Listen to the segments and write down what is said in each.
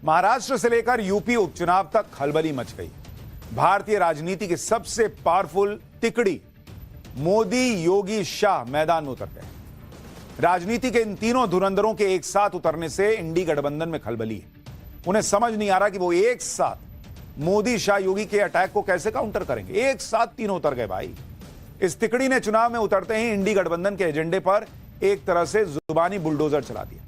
महाराष्ट्र से लेकर यूपी उपचुनाव तक खलबली मच गई। भारतीय राजनीति की सबसे पावरफुल तिकड़ी मोदी, योगी, शाह मैदान में उतर गए। राजनीति के इन तीनों धुरंधरों के एक साथ उतरने से इंडी गठबंधन में खलबली है। उन्हें समझ नहीं आ रहा कि वो एक साथ मोदी, शाह, योगी के अटैक को कैसे काउंटर करेंगे। एक साथ तीनों उतर गए भाई। इस तिकड़ी ने चुनाव में उतरते ही इंडी गठबंधन के एजेंडे पर एक तरह से जुबानी बुलडोजर चला दिया।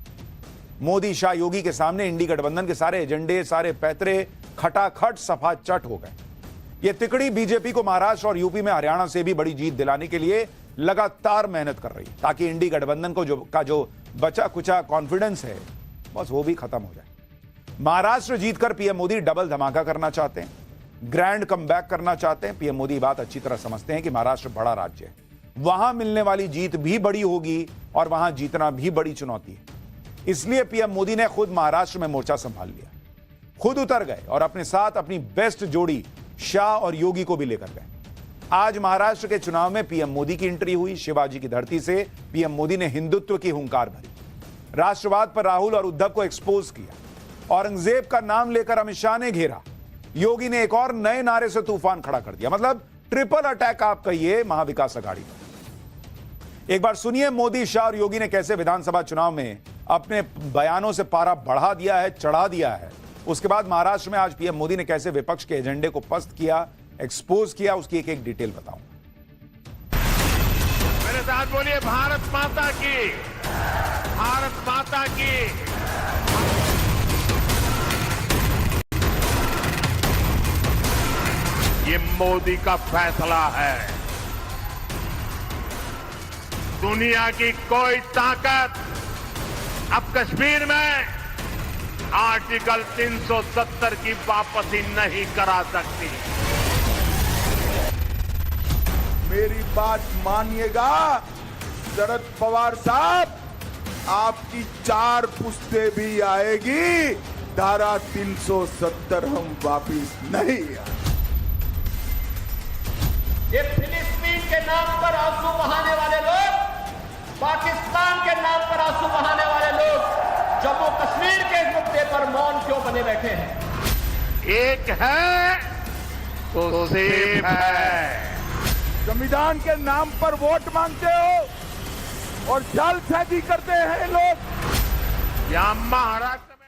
मोदी, शाह, योगी के सामने इंडी गठबंधन के सारे एजेंडे, सारे पैतरे खटाखट सफा चट हो गए। यह तिकड़ी बीजेपी को महाराष्ट्र और यूपी में हरियाणा से भी बड़ी जीत दिलाने के लिए लगातार मेहनत कर रही है, ताकि इंडी गठबंधन को जो बचा कुचा कॉन्फिडेंस है बस वो भी खत्म हो जाए। महाराष्ट्र जीतकर पीएम मोदी डबल धमाका करना चाहते हैं, ग्रैंड कमबैक करना चाहते हैं। पीएम मोदी बात अच्छी तरह समझते हैं कि महाराष्ट्र बड़ा राज्य है, वहां मिलने वाली जीत भी बड़ी होगी और वहां जीतना भी बड़ी चुनौती है। इसलिए पीएम मोदी ने खुद महाराष्ट्र में मोर्चा संभाल लिया, खुद उतर गए और अपने साथ अपनी बेस्ट जोड़ी शाह और योगी को भी लेकर गए। आज महाराष्ट्र के चुनाव में पीएम मोदी की एंट्री हुई। शिवाजी की धरती से पीएम मोदी ने हिंदुत्व की हुंकार भरी, राष्ट्रवाद पर राहुल और उद्धव को एक्सपोज किया, औरंगजेब का नाम लेकर अमित शाह ने घेरा, योगी ने एक और नए नारे से तूफान खड़ा कर दिया। मतलब ट्रिपल अटैक आप कहिए महाविकास आघाड़ी पर। एक बार सुनिए मोदी, शाह और योगी ने कैसे विधानसभा चुनाव में अपने बयानों से पारा बढ़ा दिया है, चढ़ा दिया है। उसके बाद महाराष्ट्र में आज पीएम मोदी ने कैसे विपक्ष के एजेंडे को पस्त किया, एक्सपोज किया, उसकी एक एक डिटेल बताऊं। मेरे साथ बोलिए भारत माता की, भारत माता की। ये मोदी का फैसला है। दुनिया की कोई ताकत अब कश्मीर में आर्टिकल 370 की वापसी नहीं करा सकती। मेरी बात मानिएगा शरद पवार साहब, आपकी 4 पुश्तें भी आएगी, धारा 370 हम वापिस नहीं आए। ये फिलिस्तीन के नाम पर आंसू बहाने वाले लोग, पाकिस्तान के नाम पर आंसू बहाने वाले लोग जम्मू कश्मीर के मुद्दे पर मौन क्यों बने बैठे हैं? एक है तो सेफ है। संविधान के नाम पर वोट मांगते हो और जालसाजी करते हैं लोग। यहां महाराष्ट्र में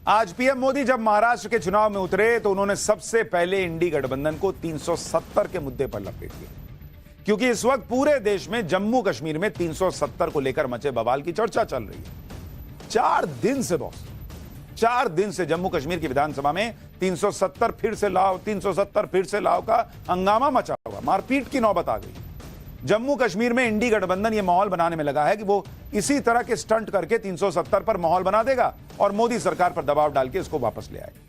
आज पीएम मोदी जब महाराष्ट्र के चुनाव में उतरे तो उन्होंने सबसे पहले इंडी गठबंधन को 370 के मुद्दे पर लपेट दिया, क्योंकि इस वक्त पूरे देश में जम्मू कश्मीर में 370 को लेकर मचे बवाल की चर्चा चल रही है। 4 दिन से बॉस, 4 दिन से जम्मू कश्मीर की विधानसभा में 370 फिर से लाओ, 370 फिर से लाओ का हंगामा मचा हुआ, मारपीट की नौबत आ गई। जम्मू कश्मीर में इंडी गठबंधन यह माहौल बनाने में लगा है कि वो इसी तरह के स्टंट करके 370 पर माहौल बना देगा और मोदी सरकार पर दबाव डाल के इसको वापस ले आएगा।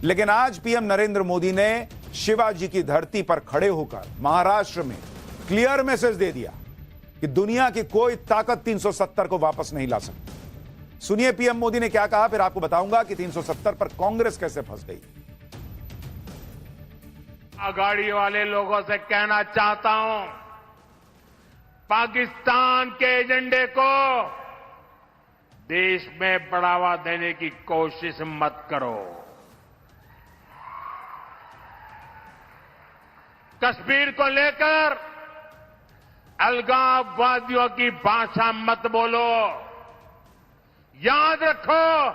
लेकिन आज पीएम नरेंद्र मोदी ने शिवाजी की धरती पर खड़े होकर महाराष्ट्र में क्लियर मैसेज दे दिया कि दुनिया की कोई ताकत 370 को वापस नहीं ला सकती। सुनिए पीएम मोदी ने क्या कहा, फिर आपको बताऊंगा कि 370 पर कांग्रेस कैसे फंस गई। आघाड़ी वाले लोगों से कहना चाहता हूं, पाकिस्तान के एजेंडे को देश में बढ़ावा देने की कोशिश मत करो। कश्मीर को लेकर अलगाववादियों की भाषा मत बोलो। याद रखो,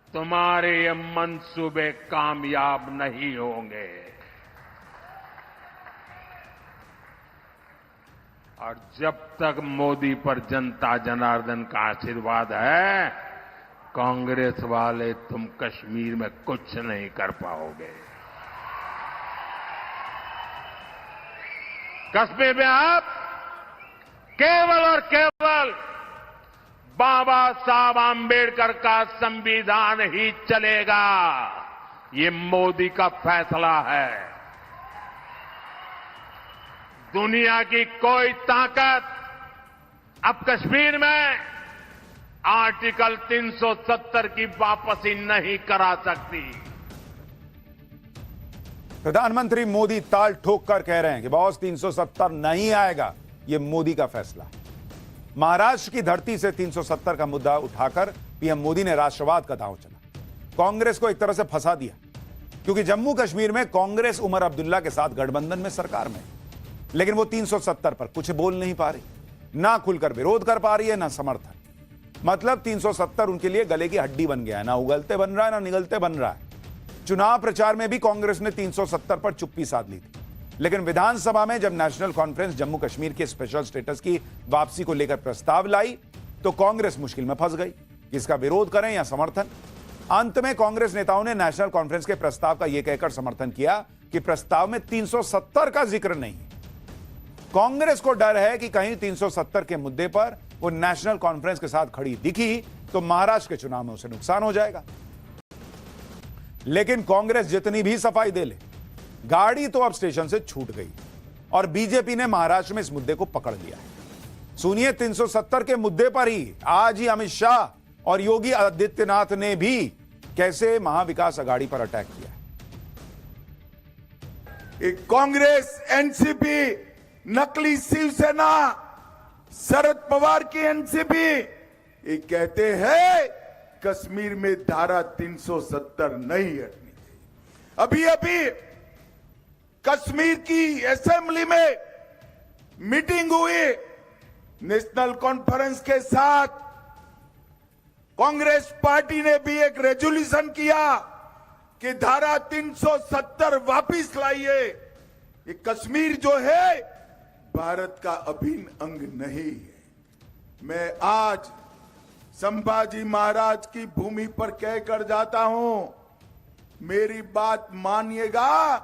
तुम्हारे ये मंसूबे कामयाब नहीं होंगे। और जब तक मोदी पर जनता जनार्दन का आशीर्वाद है, कांग्रेस वाले तुम कश्मीर में कुछ नहीं कर पाओगे। कश्मीर में आप केवल और केवल बाबा साहब आंबेडकर का संविधान ही चलेगा। ये मोदी का फैसला है। दुनिया की कोई ताकत अब कश्मीर में आर्टिकल 370 की वापसी नहीं करा सकती। प्रधानमंत्री मोदी ताल ठोक कर कह रहे हैं कि बॉस 370 नहीं आएगा, यह मोदी का फैसला। महाराष्ट्र की धरती से 370 का मुद्दा उठाकर पीएम मोदी ने राष्ट्रवाद का दांव चला, कांग्रेस को एक तरह से फंसा दिया, क्योंकि जम्मू कश्मीर में कांग्रेस उमर अब्दुल्ला के साथ गठबंधन में सरकार में, लेकिन वो 370 पर कुछ बोल नहीं पा रही, ना खुलकर विरोध कर पा रही है, ना समर्थन। मतलब 370 उनके लिए गले की हड्डी बन गया है, ना उगलते बन रहा है, ना निगलते बन रहा है। चुनाव प्रचार में भी कांग्रेस ने 370 पर चुप्पी साध ली थी, लेकिन विधानसभा में जब नेशनल कॉन्फ्रेंस जम्मू कश्मीर के स्पेशल स्टेटस की वापसी को लेकर प्रस्ताव लाई तो कांग्रेस मुश्किल में फंस गई कि इसका विरोध करें या समर्थन। अंत में कांग्रेस नेताओं ने नेशनल कॉन्फ्रेंस के प्रस्ताव का यह कहकर समर्थन किया कि प्रस्ताव में 370 का जिक्र नहीं है। कांग्रेस को डर है कि कहीं 370 के मुद्दे पर वो नेशनल कॉन्फ्रेंस के साथ खड़ी दिखी तो महाराष्ट्र के चुनाव में उसे नुकसान हो जाएगा। लेकिन कांग्रेस जितनी भी सफाई दे ले, गाड़ी तो अब स्टेशन से छूट गई और बीजेपी ने महाराष्ट्र में इस मुद्दे को पकड़ लिया है। सुनिए, 370 के मुद्दे पर ही आज ही अमित शाह और योगी आदित्यनाथ ने भी कैसे महाविकास अघाड़ी पर अटैक किया है। कांग्रेस, एनसीपी, नकली शिवसेना, शरद पवार की एनसीपी, ये कहते हैं कश्मीर में धारा 370 नहीं हटनी चाहिए। अभी अभी कश्मीर की असेंबली में मीटिंग हुई, नेशनल कॉन्फ्रेंस के साथ कांग्रेस पार्टी ने भी एक रेजोल्यूशन किया कि धारा 370 वापिस लाइए। ये कश्मीर जो है भारत का अभिन्न अंग नहीं है। मैं आज संभाजी महाराज की भूमि पर कहकर जाता हूं, मेरी बात मानिएगा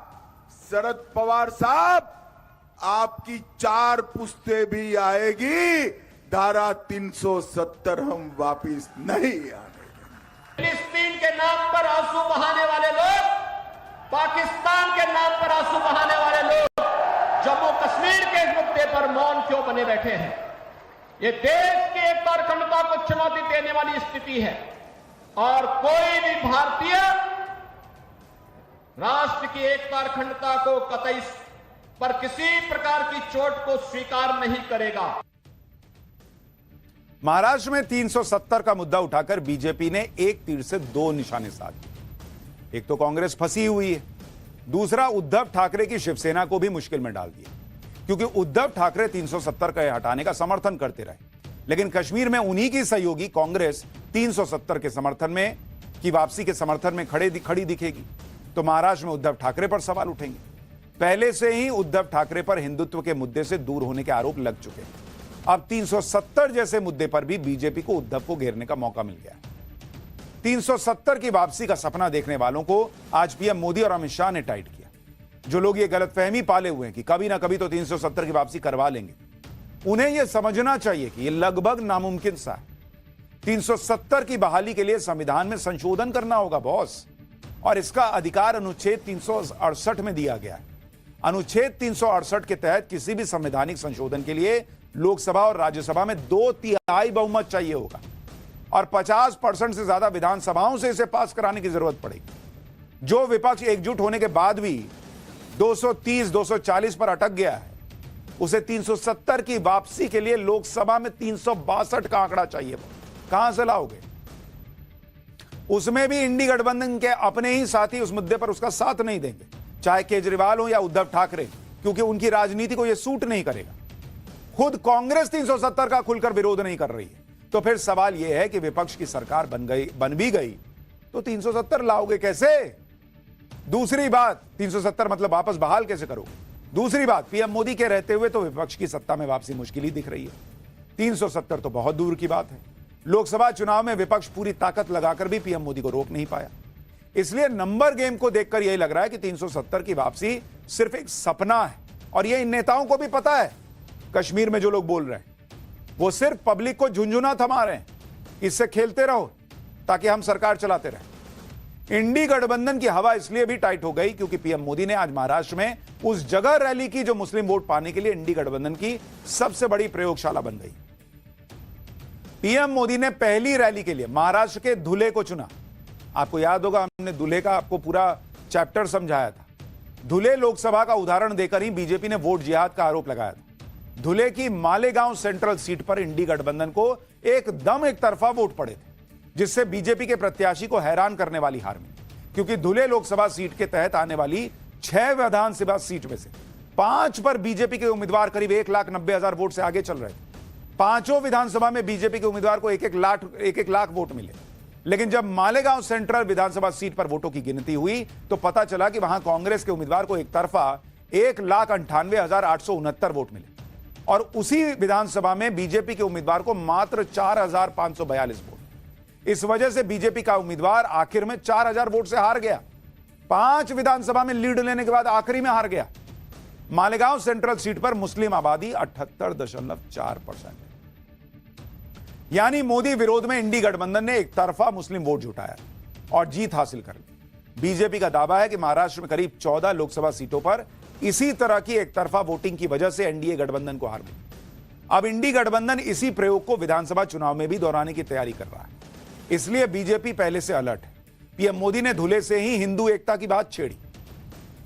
शरद पवार साहब, आपकी 4 पुश्ते भी आएगी, धारा 370 हम वापिस नहीं आने। फिलिस्तीन के नाम पर आंसू बहाने वाले लोग, पाकिस्तान के नाम पर आंसू बहाने वाले लोग जम्मू कश्मीर के इस मुद्दे पर मौन क्यों बने बैठे हैं? ये देश की एकता और अखंडता को चुनौती देने वाली स्थिति है और कोई भी भारतीय राष्ट्र की एकता और अखंडता को कतई पर किसी प्रकार की चोट को स्वीकार नहीं करेगा। महाराष्ट्र में 370 का मुद्दा उठाकर बीजेपी ने एक तीर से 2 निशाने साधे। एक तो कांग्रेस फंसी हुई है, दूसरा उद्धव ठाकरे की शिवसेना को भी मुश्किल में डाल दिया, क्योंकि उद्धव ठाकरे 370 का हटाने का समर्थन करते रहे, लेकिन कश्मीर में उन्हीं की सहयोगी कांग्रेस 370 के समर्थन में की वापसी के समर्थन में खड़ी दिखेगी, तो महाराष्ट्र में उद्धव ठाकरे पर सवाल उठेंगे। पहले से ही उद्धव ठाकरे पर हिंदुत्व के मुद्दे से दूर होने के आरोप लग चुके हैं। अब 370 जैसे मुद्दे पर भी बीजेपी को उद्धव को घेरने का मौका मिल गया है। 370 की वापसी का सपना देखने वालों को आज पीएम मोदी और अमित शाह ने टाइट किया। जो लोग ये गलतफहमी पाले हुए हैं कि कभी ना कभी तो 370 की वापसी करवा लेंगे, उन्हें यह समझना चाहिए कि यह लगभग नामुमकिन सा है। 370 की बहाली के लिए संविधान में संशोधन करना होगा बॉस, और इसका अधिकार अनुच्छेद 368 में दिया गया है। अनुच्छेद 368 के तहत किसी भी संवैधानिक संशोधन के लिए लोकसभा और राज्यसभा में 2/3 बहुमत चाहिए होगा और 50% से ज्यादा विधानसभाओं से इसे पास कराने की जरूरत पड़ेगी। जो विपक्ष एकजुट होने के बाद भी 230-240 पर अटक गया है, उसे 370 की वापसी के लिए लोकसभा में 362 का आंकड़ा चाहिए। कहां से लाओगे? उसमें भी इंडी गठबंधन के अपने ही साथी उस मुद्दे पर उसका साथ नहीं देंगे, चाहे केजरीवाल हो या उद्धव ठाकरे, क्योंकि उनकी राजनीति को यह सूट नहीं करेगा। खुद कांग्रेस 370 का खुलकर विरोध नहीं कर रही है, तो फिर सवाल यह है कि विपक्ष की सरकार बन भी गई तो 370 लाओगे कैसे? दूसरी बात, 370 मतलब वापस बहाल कैसे करोगे? दूसरी बात, पीएम मोदी के रहते हुए तो विपक्ष की सत्ता में वापसी मुश्किल ही दिख रही है। 370 तो बहुत दूर की बात है। लोकसभा चुनाव में विपक्ष पूरी ताकत लगाकर भी पीएम मोदी को रोक नहीं पाया। इसलिए नंबर गेम को देखकर यही लग रहा है कि 370 की वापसी सिर्फ एक सपना है, और यह इन नेताओं को भी पता है। कश्मीर में जो लोग बोल रहे हैं वो सिर्फ पब्लिक को झुंझुना थमा रहे हैं, इससे खेलते रहो ताकि हम सरकार चलाते रहें। इंडी गठबंधन की हवा इसलिए भी टाइट हो गई क्योंकि पीएम मोदी ने आज महाराष्ट्र में उस जगह रैली की जो मुस्लिम वोट पाने के लिए इंडी गठबंधन की सबसे बड़ी प्रयोगशाला बन गई। पीएम मोदी ने पहली रैली के लिए महाराष्ट्र के धुले को चुना। आपको याद होगा, हमने धुले का आपको पूरा चैप्टर समझाया था। धुले लोकसभा का उदाहरण देकर ही बीजेपी ने वोट जिहाद का आरोप लगाया था। धुले की मालेगांव सेंट्रल सीट पर इंडी गठबंधन को एकदम एक तरफा वोट पड़े थे। जिससे बीजेपी के प्रत्याशी को हैरान करने वाली हार मिली, क्योंकि धुले लोकसभा सीट के तहत आने वाली 6 विधानसभा सीट में से 5 पर बीजेपी के उम्मीदवार करीब 1,90,000 वोट से आगे चल रहे थे। पांचों विधानसभा में बीजेपी के उम्मीदवार को एक एक लाख वोट मिले। लेकिन जब मालेगांव सेंट्रल विधानसभा सीट पर वोटों की गिनती हुई तो पता चला कि वहां कांग्रेस के उम्मीदवार को एक तरफा 1,98,869 वोट मिले और उसी विधानसभा में बीजेपी के उम्मीदवार को मात्र 4,542 वोट। इस वजह से बीजेपी का उम्मीदवार आखिर में 4,000 वोट से हार गया। 5 विधानसभा में लीड लेने के बाद आखिरी में हार गया। मालेगांव सेंट्रल सीट पर मुस्लिम आबादी 78.4%। यानी मोदी विरोध में इंडी गठबंधन ने एक तरफा मुस्लिम वोट जुटाया और जीत हासिल कर ली। बीजेपी का दावा है कि महाराष्ट्र में करीब 14 लोकसभा सीटों पर इसी तरह की एक तरफा वोटिंग की वजह से एनडीए गठबंधन को हार मिली। अब इंडी गठबंधन इसी प्रयोग को विधानसभा चुनाव में भी दोहराने की तैयारी कर रहा है, इसलिए बीजेपी पहले से अलर्ट है। पीएम मोदी ने धुले से ही हिंदू एकता की बात छेड़ी,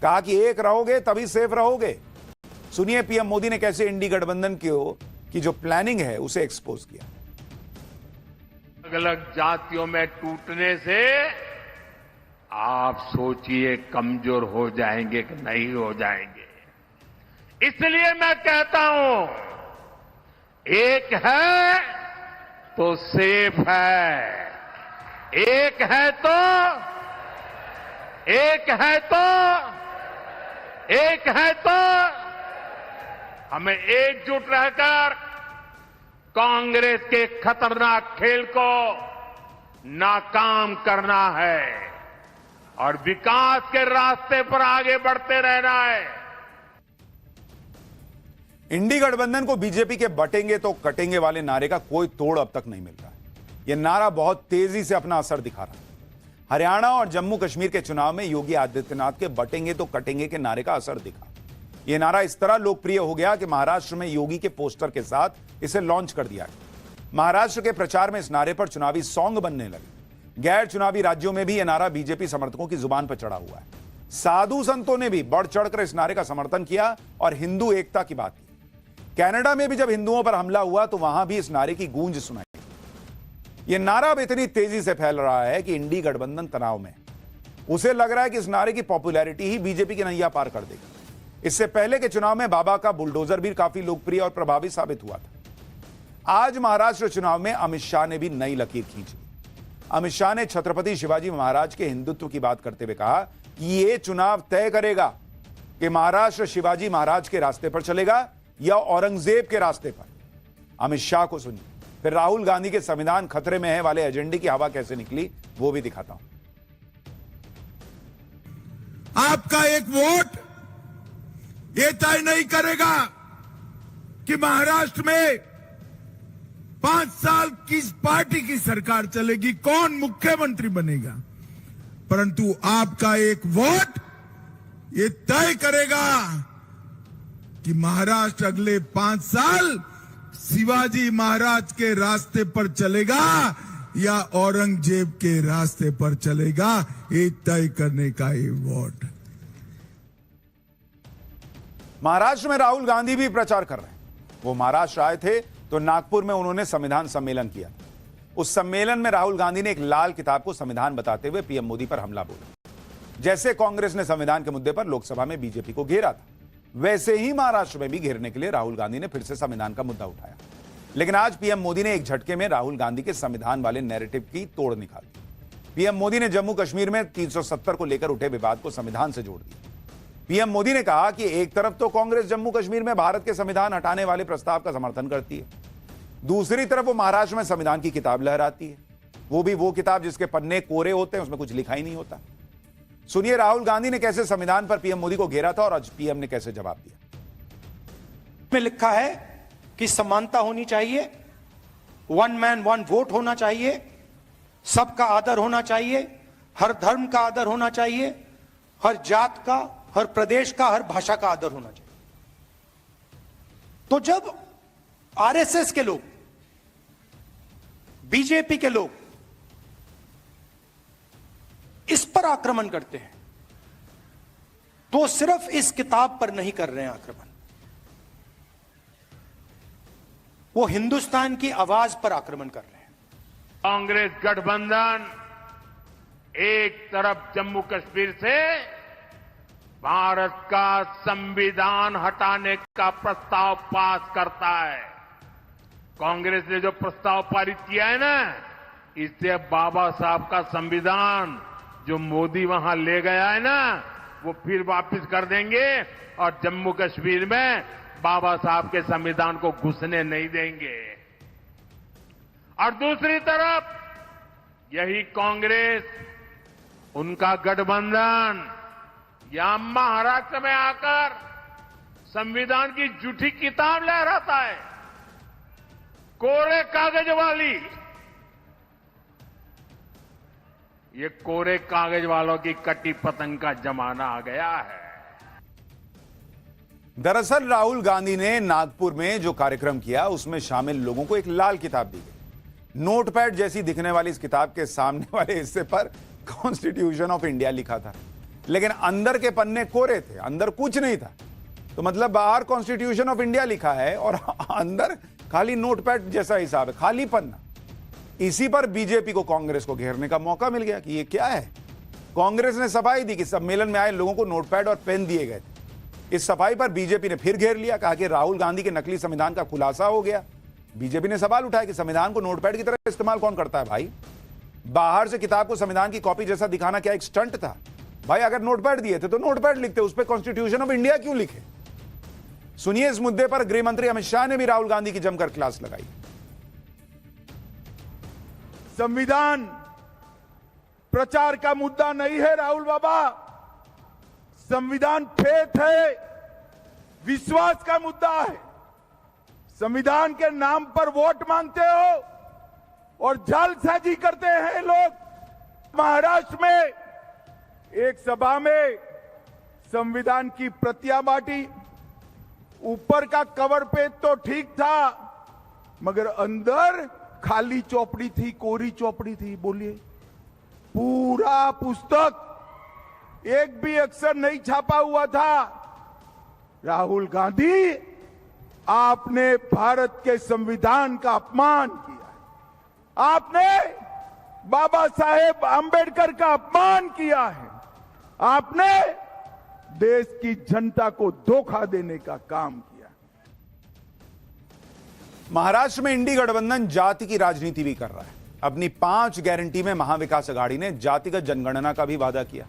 कहा कि एक रहोगे तभी सेफ रहोगे। सुनिए पीएम मोदी ने कैसे इंडी गठबंधन की जो प्लानिंग है उसे एक्सपोज किया। अलग अलग जातियों में टूटने से आप सोचिए कमजोर हो जाएंगे कि नहीं हो जाएंगे। इसलिए मैं कहता हूं एक है तो सेफ है, एक है तो हमें एकजुट रहकर कांग्रेस के खतरनाक खेल को नाकाम करना है और विकास के रास्ते पर आगे बढ़ते रहना है। इंडी गठबंधन को बीजेपी के बटेंगे तो कटेंगे वाले नारे का कोई तोड़ अब तक नहीं मिल रहा है। यह नारा बहुत तेजी से अपना असर दिखा रहा है। हरियाणा और जम्मू कश्मीर के चुनाव में योगी आदित्यनाथ के बटेंगे तो कटेंगे के नारे का असर दिखा। यह नारा इस तरह लोकप्रिय हो गया कि महाराष्ट्र में योगी के पोस्टर के साथ इसे लॉन्च कर दिया गया। महाराष्ट्र के प्रचार में इस नारे पर चुनावी सॉन्ग बनने लगे। गैर चुनावी राज्यों में भी यह नारा बीजेपी समर्थकों की जुबान पर चढ़ा हुआ है। साधु संतों ने भी बढ़ चढ़कर इस नारे का समर्थन किया और हिंदू एकता की बात की। कनाडा में भी जब हिंदुओं पर हमला हुआ तो वहां भी इस नारे की गूंज सुनाई। यह नारा अब इतनी तेजी से फैल रहा है कि इंडी गठबंधन तनाव में। उसे लग रहा है कि इस नारे की पॉपुलैरिटी ही बीजेपी की नैया पार कर देगी। इससे पहले के चुनाव में बाबा का बुलडोजर भी काफी लोकप्रिय और प्रभावी साबित हुआ था। आज महाराष्ट्र चुनाव में अमित शाह ने भी नई लकीर खींची। अमित शाह ने छत्रपति शिवाजी महाराज के हिंदुत्व की बात करते हुए कहा कि यह चुनाव तय करेगा कि महाराष्ट्र शिवाजी महाराज के रास्ते पर चलेगा या औरंगजेब के रास्ते पर। अमित शाह को सुनिए, फिर राहुल गांधी के संविधान खतरे में है वाले एजेंडे की हवा कैसे निकली वो भी दिखाता हूं। आपका एक वोट ये तय नहीं करेगा कि महाराष्ट्र में 5 साल किस पार्टी की सरकार चलेगी, कौन मुख्यमंत्री बनेगा, परंतु आपका एक वोट ये तय करेगा कि महाराष्ट्र अगले 5 साल शिवाजी महाराज के रास्ते पर चलेगा या औरंगजेब के रास्ते पर चलेगा। ये तय करने का ये वोट। महाराष्ट्र में राहुल गांधी भी प्रचार कर रहे हैं। वो महाराष्ट्र आए थे तो नागपुर में उन्होंने संविधान सम्मेलन किया। उस सम्मेलन में राहुल गांधी ने एक लाल किताब को संविधान बताते हुए पीएम मोदी पर हमला बोला। जैसे कांग्रेस ने संविधान के मुद्दे पर लोकसभा में बीजेपी को घेरा था, वैसे ही महाराष्ट्र में भी घेरने के लिए राहुल गांधी ने फिर से संविधान का मुद्दा उठाया। लेकिन आज पीएम मोदी ने एक झटके में राहुल गांधी के संविधान वाले नैरेटिव की तोड़ निकाल दी। पीएम मोदी ने जम्मू कश्मीर में 370 को लेकर उठे विवाद को संविधान से जोड़ दिया। पीएम मोदी ने कहा कि एक तरफ तो कांग्रेस जम्मू कश्मीर में भारत के संविधान हटाने वाले प्रस्ताव का समर्थन करती है, दूसरी तरफ वो महाराष्ट्र में संविधान की किताब लहराती है, वो भी वो किताब जिसके पन्ने कोरे होते हैं, उसमें कुछ लिखा ही नहीं होता। सुनिए राहुल गांधी ने कैसे संविधान पर पीएम मोदी को घेरा था और आज पीएम ने कैसे जवाब दिया। में लिखा है कि समानता होनी चाहिए, 1 मैन 1 वोट होना चाहिए, सबका आदर होना चाहिए, हर धर्म का आदर होना चाहिए, हर जात का, हर प्रदेश का, हर भाषा का आदर होना चाहिए। तो जब आरएसएस के लोग, बीजेपी के लोग इस पर आक्रमण करते हैं तो सिर्फ इस किताब पर नहीं कर रहे हैं आक्रमण, वो हिंदुस्तान की आवाज पर आक्रमण कर रहे हैं। कांग्रेस गठबंधन एक तरफ जम्मू कश्मीर से भारत का संविधान हटाने का प्रस्ताव पास करता है। कांग्रेस ने जो प्रस्ताव पारित किया है ना, इससे बाबा साहब का संविधान जो मोदी वहां ले गया है ना, वो फिर वापस कर देंगे और जम्मू कश्मीर में बाबा साहब के संविधान को घुसने नहीं देंगे। और दूसरी तरफ यही कांग्रेस, उनका गठबंधन यहां महाराष्ट्र में आकर संविधान की झूठी किताब लहराता है, कोरे कागज वाली। ये कोरे कागज वालों की कटी पतंग का जमाना आ गया है। दरअसल राहुल गांधी ने नागपुर में जो कार्यक्रम किया उसमें शामिल लोगों को एक लाल किताब दी गई। नोटपैड जैसी दिखने वाली इस किताब के सामने वाले हिस्से पर कॉन्स्टिट्यूशन ऑफ इंडिया लिखा था, लेकिन अंदर के पन्ने कोरे थे, अंदर कुछ नहीं था। तो मतलब बाहर कॉन्स्टिट्यूशन ऑफ इंडिया लिखा है और अंदर खाली नोटपैड जैसा हिसाब है, खाली पन्ना। इसी पर बीजेपी को कांग्रेस को घेरने का मौका मिल गया कि ये क्या है। कांग्रेस ने सफाई दी कि सम्मेलन में आए लोगों को नोटपैड और पेन दिए गए थे। इस सफाई पर बीजेपी ने फिर घेर लिया, कहा कि राहुल गांधी के नकली संविधान का खुलासा हो गया। बीजेपी ने सवाल उठाया कि संविधान को नोटपैड की तरह इस्तेमाल कौन करता है भाई? बाहर से किताब को संविधान की कॉपी जैसा दिखाना क्या एक स्टंट था? भाई अगर नोटपैड दिए थे तो नोटपैड लिखते, उस पर कॉन्स्टिट्यूशन ऑफ इंडिया क्यों लिखे? सुनिए, इस मुद्दे पर गृह मंत्री अमित शाह ने भी राहुल गांधी की जमकर क्लास लगाई। संविधान प्रचार का मुद्दा नहीं है राहुल बाबा, संविधान फेथ है, विश्वास का मुद्दा है। संविधान के नाम पर वोट मांगते हो और जालसाजी करते हैं लोग। महाराष्ट्र में एक सभा में संविधान की प्रतियां बांटी, ऊपर का कवर पेज तो ठीक था मगर अंदर खाली चौपड़ी थी, कोरी चौपड़ी थी। बोलिए, पूरा पुस्तक एक भी अक्षर नहीं छापा हुआ था। राहुल गांधी, आपने भारत के संविधान का अपमान किया, आपने बाबा साहेब आंबेडकर का अपमान किया है, आपने देश की जनता को धोखा देने का काम किया। महाराष्ट्र में इंडी गठबंधन जाति की राजनीति भी कर रहा है। अपनी 5 गारंटी में महाविकास अघाड़ी ने जातिगत जनगणना का भी वादा किया।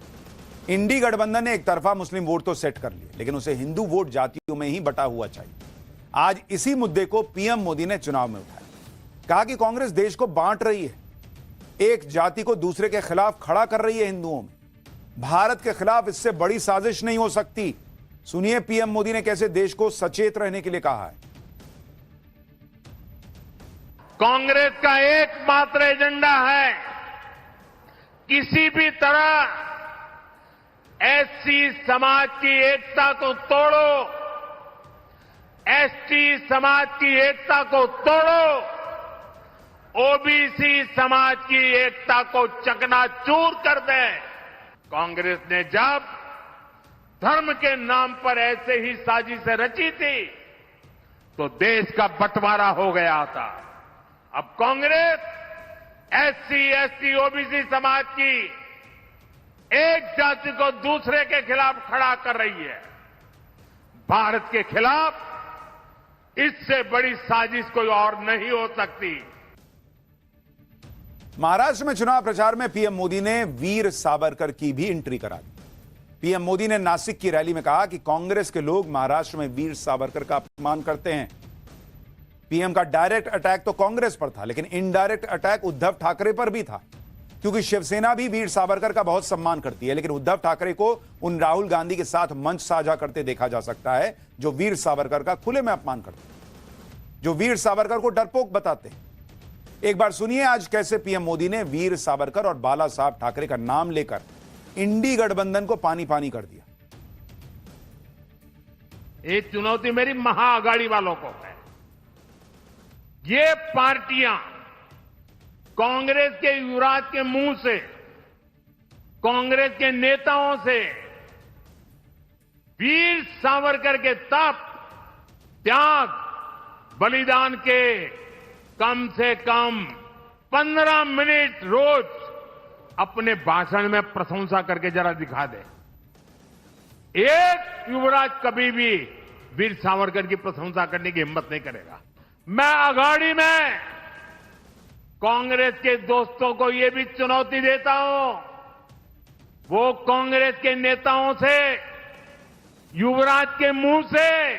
इंडी गठबंधन ने एक तरफा मुस्लिम वोट तो सेट कर लिए, लेकिन उसे हिंदू वोट जातियों में ही बटा हुआ चाहिए। आज इसी मुद्दे को पीएम मोदी ने चुनाव में उठाया। कहा कि कांग्रेस देश को बांट रही है, एक जाति को दूसरे के खिलाफ खड़ा कर रही है हिंदुओं में। भारत के खिलाफ इससे बड़ी साजिश नहीं हो सकती। सुनिए पीएम मोदी ने कैसे देश को सचेत रहने के लिए कहा है। कांग्रेस का एकमात्र एजेंडा है किसी भी तरह एससी समाज की एकता को तोड़ो, एसटी समाज की एकता को तोड़ो, ओबीसी समाज की एकता को चकनाचूर कर दें। कांग्रेस ने जब धर्म के नाम पर ऐसे ही साजिशें रची थी तो देश का बंटवारा हो गया था। अब कांग्रेस एससी, एसटी, ओबीसी समाज की एक जाति को दूसरे के खिलाफ खड़ा कर रही है। भारत के खिलाफ इससे बड़ी साजिश कोई और नहीं हो सकती। महाराष्ट्र में चुनाव प्रचार में पीएम मोदी ने वीर सावरकर की भी एंट्री करा दी। पीएम मोदी ने नासिक की रैली में कहा कि कांग्रेस के लोग महाराष्ट्र में वीर सावरकर का अपमान करते हैं। पीएम का डायरेक्ट अटैक तो कांग्रेस पर था, लेकिन इनडायरेक्ट अटैक उद्धव ठाकरे पर भी था, क्योंकि शिवसेना भी वीर सावरकर का बहुत सम्मान करती है, लेकिन उद्धव ठाकरे को उन राहुल गांधी के साथ मंच साझा करते देखा जा सकता है जो वीर सावरकर का खुले में अपमान करते हैं, जो वीर सावरकर को डरपोक बताते हैं। एक बार सुनिए आज कैसे पीएम मोदी ने वीर सावरकर और बाला साहब ठाकरे का नाम लेकर इंडी गठबंधन को पानी पानी कर दिया। एक चुनौती मेरी महाअघाड़ी वालों को है। ये पार्टियां कांग्रेस के युवराज के मुंह से, कांग्रेस के नेताओं से वीर सावरकर के तप, त्याग, बलिदान के कम से कम 15 मिनट रोज अपने भाषण में प्रशंसा करके जरा दिखा दे। एक युवराज कभी भी वीर सावरकर की प्रशंसा करने की हिम्मत नहीं करेगा। मैं अघाड़ी में कांग्रेस के दोस्तों को यह भी चुनौती देता हूं, वो कांग्रेस के नेताओं से युवराज के मुंह से